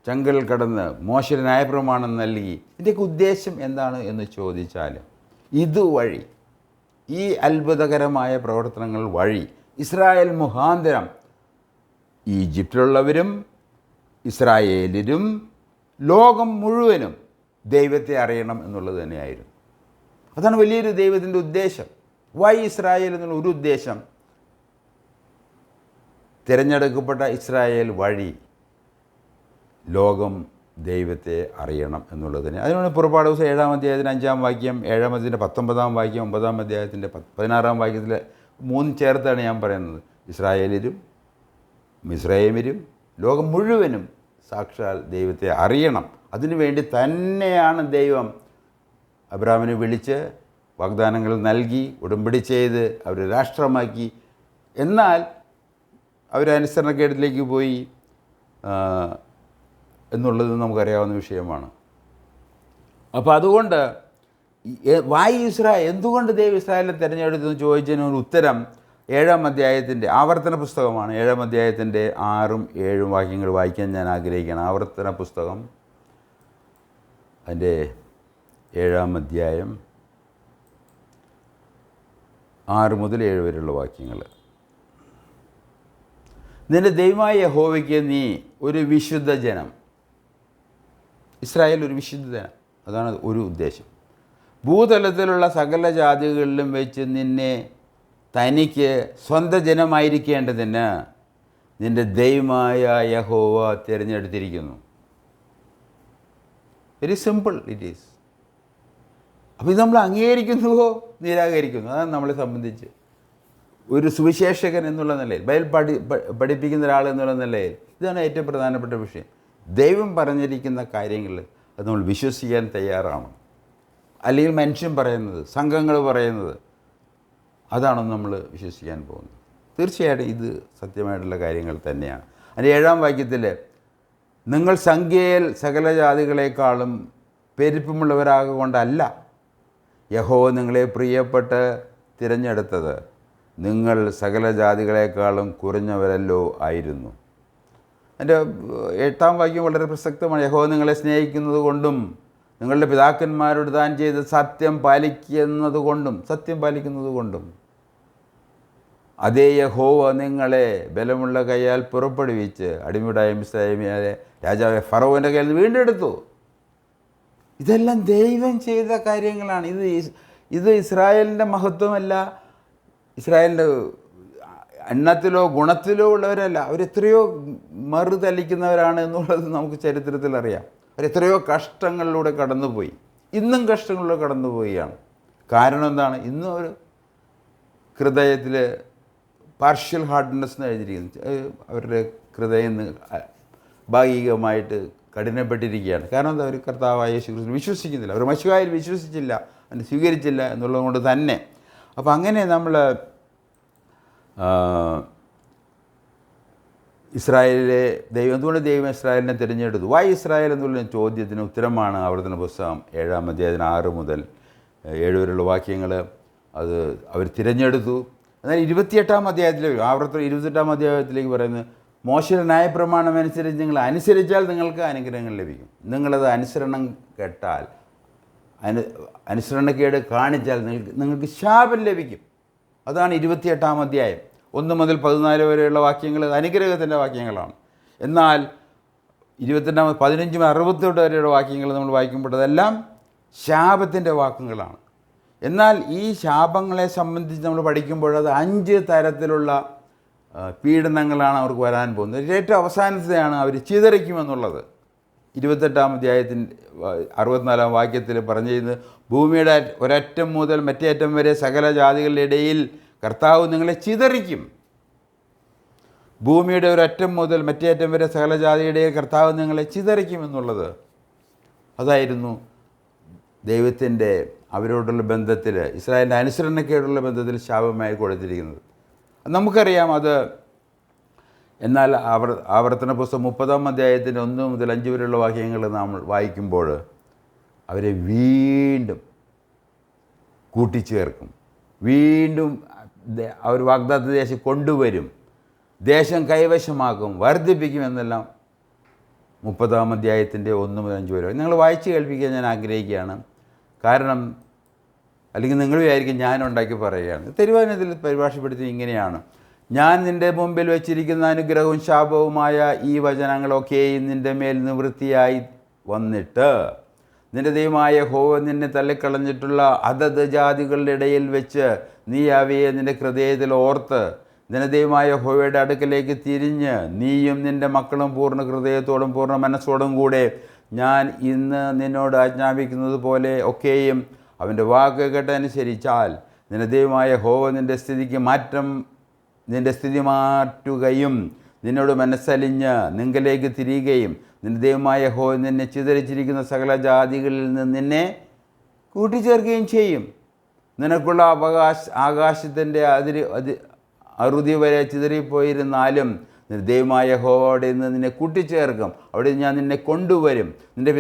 ചെങ്കടൽ കടന്ന് മോശയുടെ ന്യായപ്രമാണം നൽകി. ഇതിൻ്റെയൊക്കെ ഉദ്ദേശം എന്താണ് എന്ന് ചോദിച്ചാൽ, ഇതുവഴി, ഈ അത്ഭുതകരമായ പ്രവർത്തനങ്ങൾ വഴി ഇസ്രായേൽ മുഖാന്തരം ഈജിപ്തിലുള്ളവരും ഇസ്രായേലിലും ലോകം മുഴുവനും ദൈവത്തെ അറിയണം എന്നുള്ളത് തന്നെയായിരുന്നു. അതാണ് വലിയൊരു ദൈവത്തിൻ്റെ ഉദ്ദേശം. വൈ ഇസ്രായേൽ എന്നുള്ള ഒരു ഉദ്ദേശം, തിരഞ്ഞെടുക്കപ്പെട്ട ഇസ്രായേൽ വഴി ലോകം ദൈവത്തെ അറിയണം എന്നുള്ളത് തന്നെ. അതിനാണ് പുറപ്പാട് ദിവസം 7-ാം അധ്യായത്തിന് 5-ാം വാക്യം, 7-ാം അധ്യായത്തിൻ്റെ 19-ാം വാക്യം, 9-ാം അധ്യായത്തിൻ്റെ 16-ാം വാക്യത്തിലെ 3 ചേർത്താണ് ഞാൻ പറയുന്നത്. ഇസ്രായേലിലും മിസ്രൈമിലും ലോകം മുഴുവനും സാക്ഷാൽ ദൈവത്തെ അറിയണം. അതിനുവേണ്ടി തന്നെയാണ് ദൈവം അബ്രാഹാമിനെ വിളിച്ച് വാഗ്ദാനങ്ങൾ നൽകി, ഉടമ്പടി ചെയ്ത് അവരെ രാഷ്ട്രമാക്കി. എന്നാൽ അവരനുസരണക്കേടിലേക്ക് പോയി എന്നുള്ളത് നമുക്കറിയാവുന്ന വിഷയമാണ്. അപ്പോൾ അതുകൊണ്ട് എന്തുകൊണ്ട് ദൈവം ഇസ്രായേലിനെ തിരഞ്ഞെടുത്തെന്ന് ചോദിച്ചതിനൊരു ഉത്തരം 7-ാം അധ്യായത്തിൻ്റെ ആവർത്തന പുസ്തകമാണ്. 7-ാം അധ്യായത്തിൻ്റെ 6-ഉം 7-ഉം വാക്യങ്ങൾ വായിക്കാൻ ഞാൻ ആഗ്രഹിക്കുകയാണ്. ആവർത്തന പുസ്തകം അതിൻ്റെ 7-ാം അധ്യായം 6 മുതൽ 7 വരെയുള്ള വാക്യങ്ങൾ. നിന്റെ ദൈവമായ യഹോവയ്ക്ക് നീ ഒരു വിശുദ്ധ ജനം. ഇസ്രായേൽ ഒരു വിശുദ്ധ ജനം, അതാണ് ഒരു ഉദ്ദേശം. ഭൂതലത്തിലുള്ള സകല ജാതികളിലും വെച്ച് നിന്നെ തനിക്ക് സ്വന്തം ജനമായിരിക്കേണ്ടതിന് നിന്റെ ദൈവമായ യഹോവ തിരഞ്ഞെടുത്തിരിക്കുന്നു. Very simple it is. അപ്പോൾ ഇത് നമ്മൾ അംഗീകരിക്കുന്നുവോ നിരാകരിക്കുന്നു? അതാണ് നമ്മളെ സംബന്ധിച്ച് ഒരു സുവിശേഷകൻ എന്നുള്ള നിലയിൽ, ബൈബിൾ പഠിപ്പിക്കുന്ന ഒരാൾ എന്നുള്ള നിലയിൽ ഇതാണ് ഏറ്റവും പ്രധാനപ്പെട്ട വിഷയം. ദൈവം പറഞ്ഞിരിക്കുന്ന കാര്യങ്ങൾ അത് നമ്മൾ വിശ്വസിക്കാൻ തയ്യാറാണ്. അല്ലെങ്കിൽ മനുഷ്യൻ പറയുന്നത്, സംഘങ്ങൾ പറയുന്നത്, അതാണ് നമ്മൾ വിശ്വസിക്കാൻ പോകുന്നത്. തീർച്ചയായിട്ടും ഇത് സത്യമായിട്ടുള്ള കാര്യങ്ങൾ തന്നെയാണ്. അതിൻ്റെ 7-ാം വാക്യത്തിൽ, നിങ്ങൾ സംഖ്യയിൽ സകല ജാതികളെക്കാളും പെരുപ്പമുള്ളവരാകൊണ്ടല്ല യഹോവ നിങ്ങളെ പ്രിയപ്പെട്ട് തിരഞ്ഞെടുത്തത്, നിങ്ങൾ സകല ജാതികളെക്കാളും കുറഞ്ഞവരല്ലോ ആയിരുന്നു. എൻ്റെ 8-ാം വാക്യം വളരെ പ്രസക്തമാണ്. യഹോവ നിങ്ങളെ സ്നേഹിക്കുന്നത് കൊണ്ടും നിങ്ങളുടെ പിതാക്കന്മാരോട് താൻ ചെയ്ത് സത്യം പാലിക്കുന്നത് കൊണ്ടും അതേ യഹോവ നിങ്ങളെ ബലമുള്ള കൈയാൽ പുറപ്പെടുവിച്ച് അടിമയുടെ മിസ്രയീമിലെ രാജാവ് ഫറവോൻ്റെ കയ്യിൽ നിന്ന് വീണ്ടെടുത്തു. ഇതെല്ലാം ദൈവം ചെയ്ത കാര്യങ്ങളാണ്. ഇത് ഇസ്രായേലിൻ്റെ മഹത്വമല്ല, ഇസ്രായേലിൻ്റെ എണ്ണത്തിലോ ഗുണത്തിലോ ഉള്ളവരല്ല. അവരെത്രയോ മറുതലിക്കുന്നവരാണ് എന്നുള്ളത് നമുക്ക് ചരിത്രത്തിൽ അറിയാം. അവരെത്രയോ കഷ്ടങ്ങളിലൂടെ കടന്നുപോയി, ഇന്നും കഷ്ടങ്ങളിലൂടെ കടന്നുപോവുകയാണ്. കാരണം എന്താണ്? ഇന്നും ഒരു ഹൃദയത്തിൽ പാർഷ്യൽ ഹാർഡ്നെസ് എന്ന് എഴുതിയിരിക്കുന്നു. അവരുടെ ഹൃദയം ഭാഗികമായിട്ട് കഠിനപ്പെട്ടിരിക്കുകയാണ്. കാരണം എന്താ? അവർ കർത്താവായ യേശുക്രിസ്തുവിൽ വിശ്വസിക്കുന്നില്ല, അവർ മശിഹായിൽ വിശ്വസിച്ചില്ല, അതിനെ സ്വീകരിച്ചില്ല എന്നുള്ളത് കൊണ്ട് തന്നെ. അപ്പോൾ അങ്ങനെ നമ്മൾ ഇസ്രായേലിലെ എന്തുകൊണ്ട് ദൈവം ഇസ്രായേലിനെ തിരഞ്ഞെടുത്തു? വൈ ഇസ്രായേൽ എന്നുള്ള ചോദ്യത്തിന് ഉത്തരമാണ് ആവർത്തന പുസ്തകം 7-ാം അധ്യായത്തിന് 6 മുതൽ 7 വരെയുള്ള വാക്യങ്ങൾ. അത് അവർ തിരഞ്ഞെടുത്തു. എന്നാൽ 28-ാം അധ്യായത്തിൽ ആവർത്തനം 28-ാം അധ്യായത്തിലേക്ക് പറയുന്നത്, മോശയുടെ ന്യായപ്രമാണം അനുസരിച്ച് നിങ്ങൾ അനുസരിച്ചാൽ നിങ്ങൾക്ക് അനുഗ്രഹങ്ങൾ ലഭിക്കും. നിങ്ങളത് അനുസരണം കേട്ടാൽ, അനുസരണക്കേട് കാണിച്ചാൽ നിങ്ങൾക്ക് ശാപം ലഭിക്കും. അതാണ് 28-ാം അധ്യായം 1 മുതൽ 14 വരെയുള്ള വാക്യങ്ങൾ അനുഗ്രഹത്തിൻ്റെ വാക്യങ്ങളാണ്. എന്നാൽ 15 മുതൽ 68 വരെയുള്ള വാക്യങ്ങൾ നമ്മൾ വായിക്കുമ്പോൾ അതെല്ലാം ശാപത്തിൻ്റെ വാക്കുകളാണ്. എന്നാൽ ഈ ശാപങ്ങളെ സംബന്ധിച്ച് നമ്മൾ പഠിക്കുമ്പോൾ അത് 5 തരത്തിലുള്ള പീഡനങ്ങളാണ് അവർക്ക് വരാൻ പോകുന്നത്. ഏറ്റവും അവസാനത്തെയാണ് അവർ ചിതറിക്കുമെന്നുള്ളത്. 28-ാം അധ്യായത്തിൻ്റെ 64-ാം വാക്യത്തിൽ പറഞ്ഞിരുന്നത്, ഭൂമിയുടെ ഒരറ്റം മുതൽ മറ്റേ അറ്റം വരെ സകല ജാതികളുടെ ഇടയിൽ കർത്താവ് നിങ്ങളെ ചിതറിക്കും. ഭൂമിയുടെ ഒരറ്റം മുതൽ മറ്റേ അറ്റം വരെ സകല ജാതിയുടെ ഇടയിൽ കർത്താവ് നിങ്ങളെ ചിതറിക്കുമെന്നുള്ളത്. അതായിരുന്നു ദൈവത്തിൻ്റെ അവരോടുള്ള ബന്ധത്തിൽ, ഇസ്രായേലിൻ്റെ അനുസരണക്കേടുള്ള ബന്ധത്തിൽ ശാപമായി കൊടുത്തിരിക്കുന്നത്. നമുക്കറിയാം അത്. എന്നാൽ ആവർത്തന പുസ്തകം 30-ാം അധ്യായത്തിൻ്റെ 1 മുതൽ 5 വരെയുള്ള വാക്യങ്ങൾ നമ്മൾ വായിക്കുമ്പോൾ അവരെ വീണ്ടും കൂട്ടിച്ചേർക്കും, വീണ്ടും അവർ വാഗ്ദത്ത ദേശം കൊണ്ടുവരും, ദേശം കൈവശമാക്കും, വർദ്ധിപ്പിക്കും എന്നെല്ലാം 30-ാം അധ്യായത്തിൻ്റെ 1 മുതൽ 5 വരെ നിങ്ങൾ വായിച്ച് കേൾപ്പിക്കാൻ ഞാൻ ആഗ്രഹിക്കുകയാണ്. കാരണം അല്ലെങ്കിൽ നിങ്ങൾ വിചാരിക്കും ഞാൻ ഉണ്ടാക്കി പറയുകയാണ്. തിരുവചനത്തിൽ പരിഭാഷപ്പെടുത്തി ഇങ്ങനെയാണ്: ഞാൻ നിൻ്റെ മുമ്പിൽ വെച്ചിരിക്കുന്ന അനുഗ്രഹവും ശാപവുമായ ഈ വചനങ്ങളൊക്കെയും നിൻ്റെ മേൽ നിവൃത്തിയായി വന്നിട്ട് നിൻ്റെ ദൈവമായ യഹോവ നിന്നെ തള്ളിക്കളഞ്ഞിട്ടുള്ള അതത് ജാതികളുടെ ഇടയിൽ വെച്ച് നീ അവയെ നിൻ്റെ ഹൃദയത്തിൽ ഓർത്ത് നിൻ്റെ ദൈവമായ യഹോവയുടെ അടുക്കലേക്ക് തിരിഞ്ഞ് നീയും നിൻ്റെ മക്കളും പൂർണ്ണ ഹൃദയത്തോടും പൂർണ്ണ മനസ്സോടും കൂടെ ഞാൻ ഇന്ന് നിന്നോട് ആജ്ഞാപിക്കുന്നത് പോലെ ഒക്കെയും അവൻ്റെ വാക്ക് കേട്ടനുസരിച്ചാൽ നിൻ്റെ ദൈവമായ യഹോവ നിൻ്റെ സ്ഥിതി മാറ്റുകയും നിന്നോട് മനസ്സലിഞ്ഞ് നിങ്കലേക്ക് തിരിയുകയും നിൻ്റെ ദൈവമായ യഹോവ നിന്നെ ചിതറിച്ചിരിക്കുന്ന സകല ജാതികളിൽ നിന്ന് നിന്നെ കൂട്ടിച്ചേർക്കുകയും ചെയ്യും. നിനക്കുള്ള ആകാശത്തിൻ്റെ അറുതി വരെ ചിതറിപ്പോയിരുന്നാലും നിന്റെ ദൈവമായ യഹോവയുടെ നിന്ന് നിന്നെ കൂട്ടിച്ചേർക്കും. അവിടെ ഞാൻ നിന്നെ കൊണ്ടുവരും. നിൻ്റെ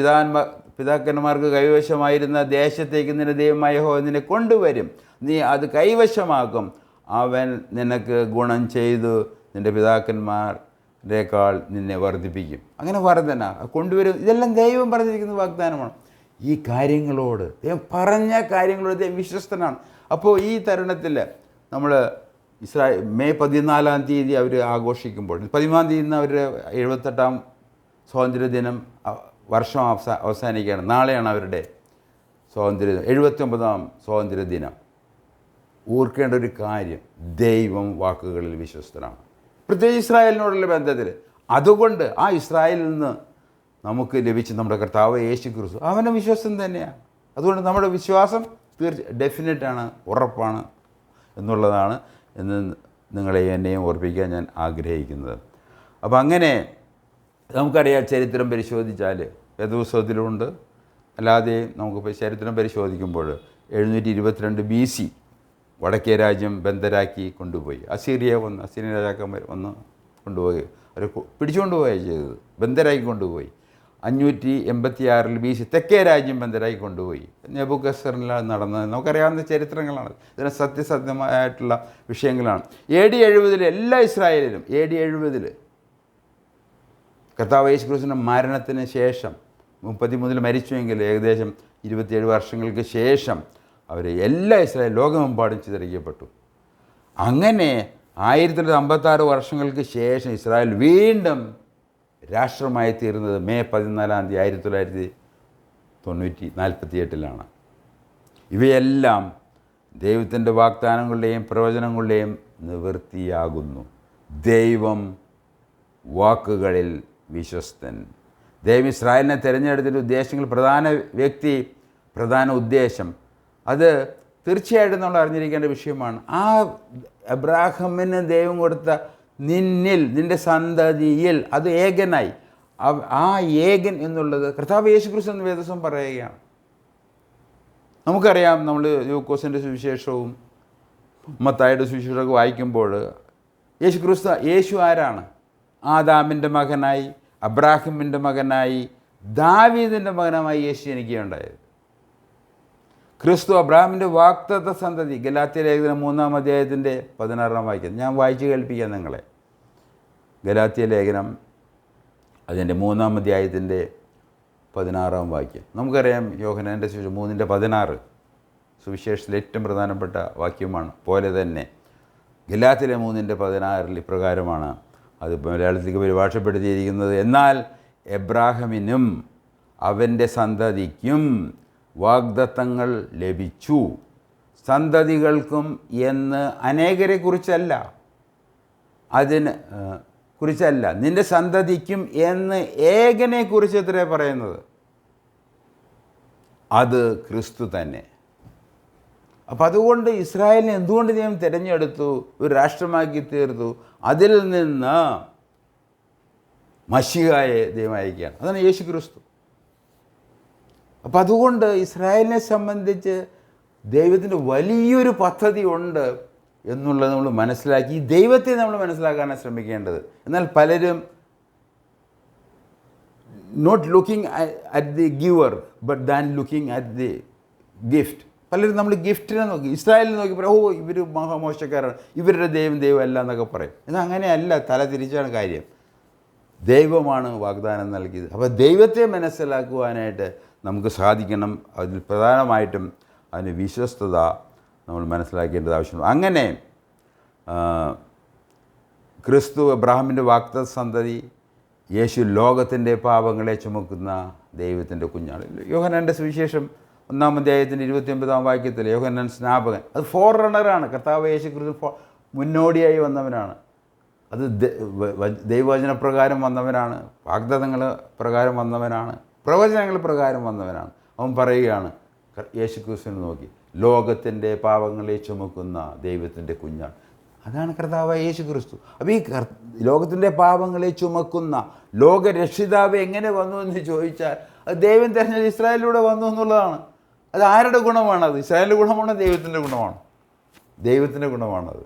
പിതാക്കന്മാർക്ക് കൈവശമായിരുന്ന ദേശത്തേക്ക് നിന്റെ ദൈവമായ യഹോവ നിന്നെ കൊണ്ടുവരും. നീ അത് കൈവശമാക്കും. അവൻ നിനക്ക് ഗുണം ചെയ്തു നിൻ്റെ പിതാക്കന്മാരേക്കാൾ നിന്നെ വർദ്ധിപ്പിക്കും. അങ്ങനെ വർദ്ധന കൊണ്ടുവരും. ഇതെല്ലാം ദൈവം പറഞ്ഞിരിക്കുന്ന വാഗ്ദാനമാണ്. ഈ കാര്യങ്ങളോട് ദൈവം പറഞ്ഞ കാര്യങ്ങളോട് ദൈവം വിശ്വസ്തനാണ്. അപ്പോൾ ഈ തരുണത്തിൽ നമ്മൾ മെയ് 14-ാം തീയതി അവർ ആഘോഷിക്കുമ്പോൾ 15-ാം തീയതി അവരുടെ 78-ാം സ്വാതന്ത്ര്യദിനം വർഷം അവസാനിക്കുകയാണ്. നാളെയാണ് അവരുടെ 79-ാം സ്വാതന്ത്ര്യദിനം. ഓർക്കേണ്ട ഒരു കാര്യം, ദൈവം വാക്കുകളിൽ വിശ്വസ്തനാണ്, പ്രത്യേകിച്ച് ഇസ്രായേലിനോടുള്ള ബന്ധത്തിൽ. അതുകൊണ്ട് ആ ഇസ്രായേലിൽ നിന്ന് നമുക്ക് ലഭിച്ച നമ്മുടെ കർത്താവ് യേശുക്രിസ്തു അവൻ്റെ വിശ്വസ്തൻ തന്നെയാണ്. അതുകൊണ്ട് നമ്മുടെ വിശ്വാസം ഡെഫിനറ്റാണ്, ഉറപ്പാണ് എന്നുള്ളതാണ് എന്ന് നിങ്ങളെ എന്നെയും ഓർപ്പിക്കാൻ ഞാൻ ആഗ്രഹിക്കുന്നത്. അപ്പോൾ അങ്ങനെ നമുക്കറിയാം, ചരിത്രം പരിശോധിച്ചാൽ വേദപുസ്തകത്തിലുണ്ട്, അല്ലാതെ നമുക്ക് ചരിത്രം പരിശോധിക്കുമ്പോൾ 722 BC വടക്കേ രാജ്യം ബന്ധരാക്കി കൊണ്ടുപോയി. അസീറിയൻ രാജാക്കന്മാർ വന്ന് കൊണ്ടുപോയി, അവരെ പിടിച്ചുകൊണ്ടുപോയി ചെയ്തത്, ബന്ധരാക്കി കൊണ്ടുപോയി. 586 BC തെക്കേ രാജ്യം ബന്ധരാക്കി കൊണ്ടുപോയി. നെബൂഖദ്നേസറിലാണ് നടന്നത്. നമുക്കറിയാവുന്ന ചരിത്രങ്ങളാണ്, ഇതിന് സത്യസത്യമായിട്ടുള്ള വിഷയങ്ങളാണ്. AD 70 എല്ലാ ഇസ്രായേലിലും AD 70 കർത്താവ് യേശുക്രിസ്തുവിൻ്റെ മരണത്തിന് ശേഷം 33 മരിച്ചുവെങ്കിൽ ഏകദേശം 27 വർഷങ്ങൾക്ക് ശേഷം അവർ എല്ലാ ഇസ്രായേൽ ലോകമെമ്പാടും ചിതറിക്കപ്പെട്ടു. അങ്ങനെ 1956 വർഷങ്ങൾക്ക് ശേഷം ഇസ്രായേൽ വീണ്ടും രാഷ്ട്രമായി തീർന്നത് മെയ് 14-ാം തീയതി 1948 ഇവയെല്ലാം ദൈവത്തിൻ്റെ വാഗ്ദാനങ്ങളുടെയും പ്രവചനങ്ങളുടെയും നിവൃത്തിയാകുന്നു. ദൈവം വാക്കുകളിൽ വിശ്വസ്തൻ. ദൈവം ഇസ്രായേലിനെ തിരഞ്ഞെടുത്തിൻ്റെ ഉദ്ദേശങ്ങൾ, പ്രധാന വ്യക്തി, പ്രധാന ഉദ്ദേശം, അത് തീർച്ചയായിട്ടും നമ്മൾ അറിഞ്ഞിരിക്കേണ്ട വിഷയമാണ്. ആ അബ്രാഹാമിന് ദൈവം കൊടുത്ത നിന്നിൽ, നിൻ്റെ സന്തതിയിൽ, അത് ഏകനായി. ആ ഏകൻ എന്നുള്ളത് കർത്താവ് യേശുക്രിസ്തു എന്ന് വേദപുസ്തകം പറയുകയാണ്. നമുക്കറിയാം, നമ്മൾ ലൂക്കോസിൻ്റെ സുവിശേഷവും മത്തായിയുടെ സുവിശേഷമൊക്കെ വായിക്കുമ്പോൾ യേശു ആരാണ്? ആദാമിൻ്റെ മകനായി, അബ്രാഹിമിൻ്റെ മകനായി, ദാവീദിൻ്റെ മകനായി യേശു ജനിക്കുകയുണ്ടായത്. ക്രിസ്തു അബ്രാഹിമിൻ്റെ വാഗ്ദത്ത സന്തതി. ഗലാത്യ ലേഖനം 3-ാം അധ്യായത്തിൻ്റെ 16-ാം വാക്യം ഞാൻ വായിച്ച് കേൾപ്പിക്കാം നിങ്ങളെ. ഗലാത്യ ലേഖനം അതിൻ്റെ 3-ാം അധ്യായത്തിൻ്റെ 16-ാം വാക്യം. നമുക്കറിയാം, യോഹന്നാൻ്റെ സുവിശേഷം 3:16 സുവിശേഷത്തിലെ ഏറ്റവും പ്രധാനപ്പെട്ട വാക്യമാണ്. പോലെ തന്നെ ഗലാത്യയിലെ 3:16 ഇപ്രകാരമാണ് അത് മലയാളത്തിലേക്ക് പരിഭാഷപ്പെടുത്തിയിരിക്കുന്നത്: എന്നാൽ എബ്രാഹിമിനും അവൻ്റെ സന്തതിക്കും വാഗ്ദത്തങ്ങൾ ലഭിച്ചു. സന്തതികൾക്കും എന്ന് അനേകരെ കുറിച്ചല്ല, കുറിച്ചല്ല, നിൻ്റെ സന്തതിക്കും എന്ന് ഏകനെ കുറിച്ച് എത്രയാണ് പറയുന്നത്? അത് ക്രിസ്തു തന്നെ. അപ്പം അതുകൊണ്ട് ഇസ്രായേലിനെ എന്തുകൊണ്ട് ദൈവം തിരഞ്ഞെടുത്തു, ഒരു രാഷ്ട്രമാക്കി തീർത്തു? അതിൽ നിന്ന് മശിഹായെ ദൈവം അയക്കുകയാണ്. അതാണ് യേശു ക്രിസ്തു. അപ്പം അതുകൊണ്ട് ഇസ്രായേലിനെ സംബന്ധിച്ച് ദൈവത്തിൻ്റെ വലിയൊരു പദ്ധതി ഉണ്ട് എന്നുള്ളത് നമ്മൾ മനസ്സിലാക്കി, ഈ ദൈവത്തെ നമ്മൾ മനസ്സിലാക്കാനാണ് ശ്രമിക്കേണ്ടത്. എന്നാൽ പലരും not looking at the giver but than looking at the gift. പലരും നമ്മൾ ഗിഫ്റ്റിനെ നോക്കി, ഇസ്രായേലിനെ നോക്കി പറയും, ഓ ഇവർ മഹാമോശക്കാരാണ്, ഇവരുടെ ദൈവമല്ല എന്നൊക്കെ പറയും. എന്നാൽ അങ്ങനെയല്ല, തല തിരിച്ചാണ് കാര്യം. ദൈവമാണ് വാഗ്ദാനം നൽകിയത്. അപ്പോൾ ദൈവത്തെ മനസ്സിലാക്കുവാനായിട്ട് നമുക്ക് സാധിക്കണം. അതിൽ പ്രധാനമായിട്ടും അതിന് വിശ്വസ്തത നമ്മൾ മനസ്സിലാക്കേണ്ടത് ആവശ്യമുണ്ട്. അങ്ങനെ ക്രിസ്തു അബ്രാഹാമിൻ്റെ വാഗ്ദത്ത സന്തതി, യേശു ലോകത്തിൻ്റെ പാപങ്ങളെ ചുമക്കുന്ന ദൈവത്തിൻ്റെ കുഞ്ഞാണ്. യോഹന്നാൻ്റെ സുവിശേഷം 1-ാം അധ്യായത്തിൻ്റെ 29-ാം വാക്യത്തിൽ യോഹന്നാൻ സ്നാപകൻ, അത് ഫോർ റണ്ണറാണ്. കർത്താവ് യേശു ക്രിസ്തു മുന്നോടിയായി വന്നവനാണ്. അത് ദൈവവചനപ്രകാരം വന്നവനാണ്, വാഗ്ദത്തങ്ങൾ പ്രകാരം വന്നവനാണ്, പ്രവചനങ്ങൾ പ്രകാരം വന്നവനാണ്. അവൻ പറയുകയാണ്, യേശു ക്രിസ്തുവിനെ നോക്കി, ലോകത്തിൻ്റെ പാപങ്ങളെ ചുമക്കുന്ന ദൈവത്തിൻ്റെ കുഞ്ഞാണ്. അതാണ് കർത്താവ് യേശു ക്രിസ്തു. അപ്പോൾ ഈ ലോകത്തിൻ്റെ പാപങ്ങളെ ചുമക്കുന്ന ലോകരക്ഷിതാവ് എങ്ങനെ വന്നു എന്ന് ചോദിച്ചാൽ, അത് ദൈവം തിരഞ്ഞെടുത്ത ഇസ്രായേലിലൂടെ വന്നു എന്നുള്ളതാണ്. അത് ആരുടെ ഗുണമാണത്? ഇസ്രായേലിൻ്റെ ഗുണമാണോ? ദൈവത്തിൻ്റെ ഗുണമാണ്. ദൈവത്തിൻ്റെ ഗുണമാണത്.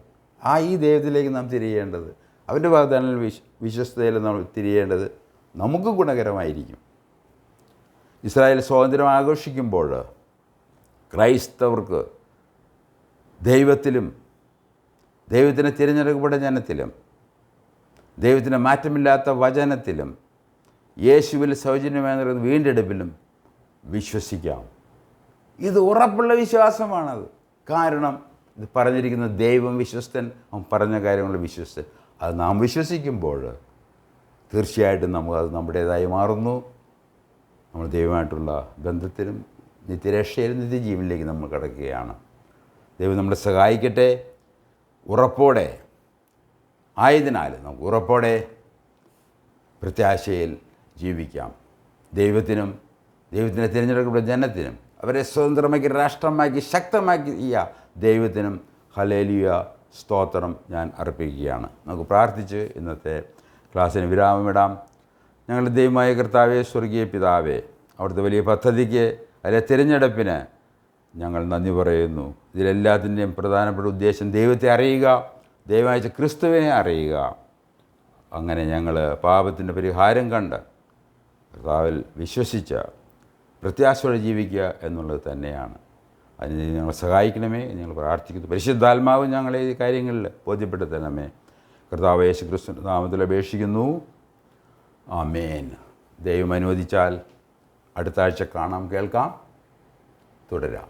ഈ ദൈവത്തിലേക്ക് നാം തിരിയേണ്ടത്, അവൻ്റെ വാഗ്ദാനങ്ങളിൽ വിശ്വസ്തയിൽ നമ്മൾ തിരിയേണ്ടത് നമുക്ക് ഗുണകരമായിരിക്കും. ഇസ്രായേൽ സ്വാതന്ത്ര്യം ആഘോഷിക്കുമ്പോൾ ക്രൈസ്തവർക്ക് ദൈവത്തിലും, ദൈവത്തിന് തിരഞ്ഞെടുക്കപ്പെട്ട ജനത്തിലും, ദൈവത്തിന് മാറ്റമില്ലാത്ത വചനത്തിലും, യേശുവിൽ സൗജന്യമായി നൽകുന്ന വീണ്ടെടുപ്പിലും വിശ്വസിക്കാം. ഇത് ഉറപ്പുള്ള വിശ്വാസമാണത്. കാരണം ഇത് പറഞ്ഞിരിക്കുന്ന ദൈവം വിശ്വസ്തൻ, അവൻ പറഞ്ഞ കാര്യങ്ങളിൽ വിശ്വസ്തൻ. അത് നാം വിശ്വസിക്കുമ്പോൾ തീർച്ചയായിട്ടും അത് നമ്മുടേതായി മാറുന്നു. നമ്മൾ ദൈവമായിട്ടുള്ള ബന്ധത്തിലും നിത്യരക്ഷയിലും നിത്യജീവനിലേക്ക് നമ്മൾ കടക്കുകയാണ്. ദൈവം നമ്മളെ സഹായിക്കട്ടെ. ഉറപ്പോടെ ആയതിനാൽ നമുക്ക് ഉറപ്പോടെ പ്രത്യാശയിൽ ജീവിക്കാം. ദൈവത്തിനും ദൈവത്തിനെ തിരഞ്ഞെടുക്കപ്പെട്ട ജനത്തിനും അവരെ സ്വതന്ത്രമാക്കി രാഷ്ട്രമാക്കി ശക്തമാക്കിയ ദൈവത്തിനും ഹല്ലേലൂയ സ്തോത്രം ഞാൻ അർപ്പിക്കുകയാണ്. നമുക്ക് പ്രാർത്ഥിച്ച് ഇന്നത്തെ ക്ലാസ്സിന് വിരാമമിടാം. ഞങ്ങളുടെ ദൈവമായ കർത്താവേ, സ്വർഗീയ പിതാവേ, അവിടുത്തെ വലിയ പദ്ധതിക്ക്, അതിലെ തിരഞ്ഞെടുപ്പിന് ഞങ്ങൾ നന്ദി പറയുന്നു. ഇതിലെല്ലാത്തിൻ്റെയും പ്രധാനപ്പെട്ട ഉദ്ദേശം ദൈവത്തെ അറിയുക, ദൈവമായ ക്രിസ്തുവിനെ അറിയുക. അങ്ങനെ ഞങ്ങൾ പാപത്തിൻ്റെ പരിഹാരം കണ്ട് കർത്താവിൽ വിശ്വസിച്ച് പ്രത്യാശയോടെ ജീവിക്കുക എന്നുള്ളത് തന്നെയാണ്. അതിന് ഞങ്ങൾ സഹായിക്കണമേ, ഞങ്ങൾ പ്രാർത്ഥിക്കുന്നു. പരിശുദ്ധാത്മാവ് ഞങ്ങളെ ഈ കാര്യങ്ങളിൽ ബോധ്യപ്പെടുത്തണമേ. കർത്താവ് യേശു ക്രിസ്തു നാമത്തിൽ അപേക്ഷിക്കുന്നു. ആമേൻ. ദൈവം അനുവദിച്ചാൽ അടുത്ത ആഴ്ച കാണാം, കേൾക്കാം, തുടരാം.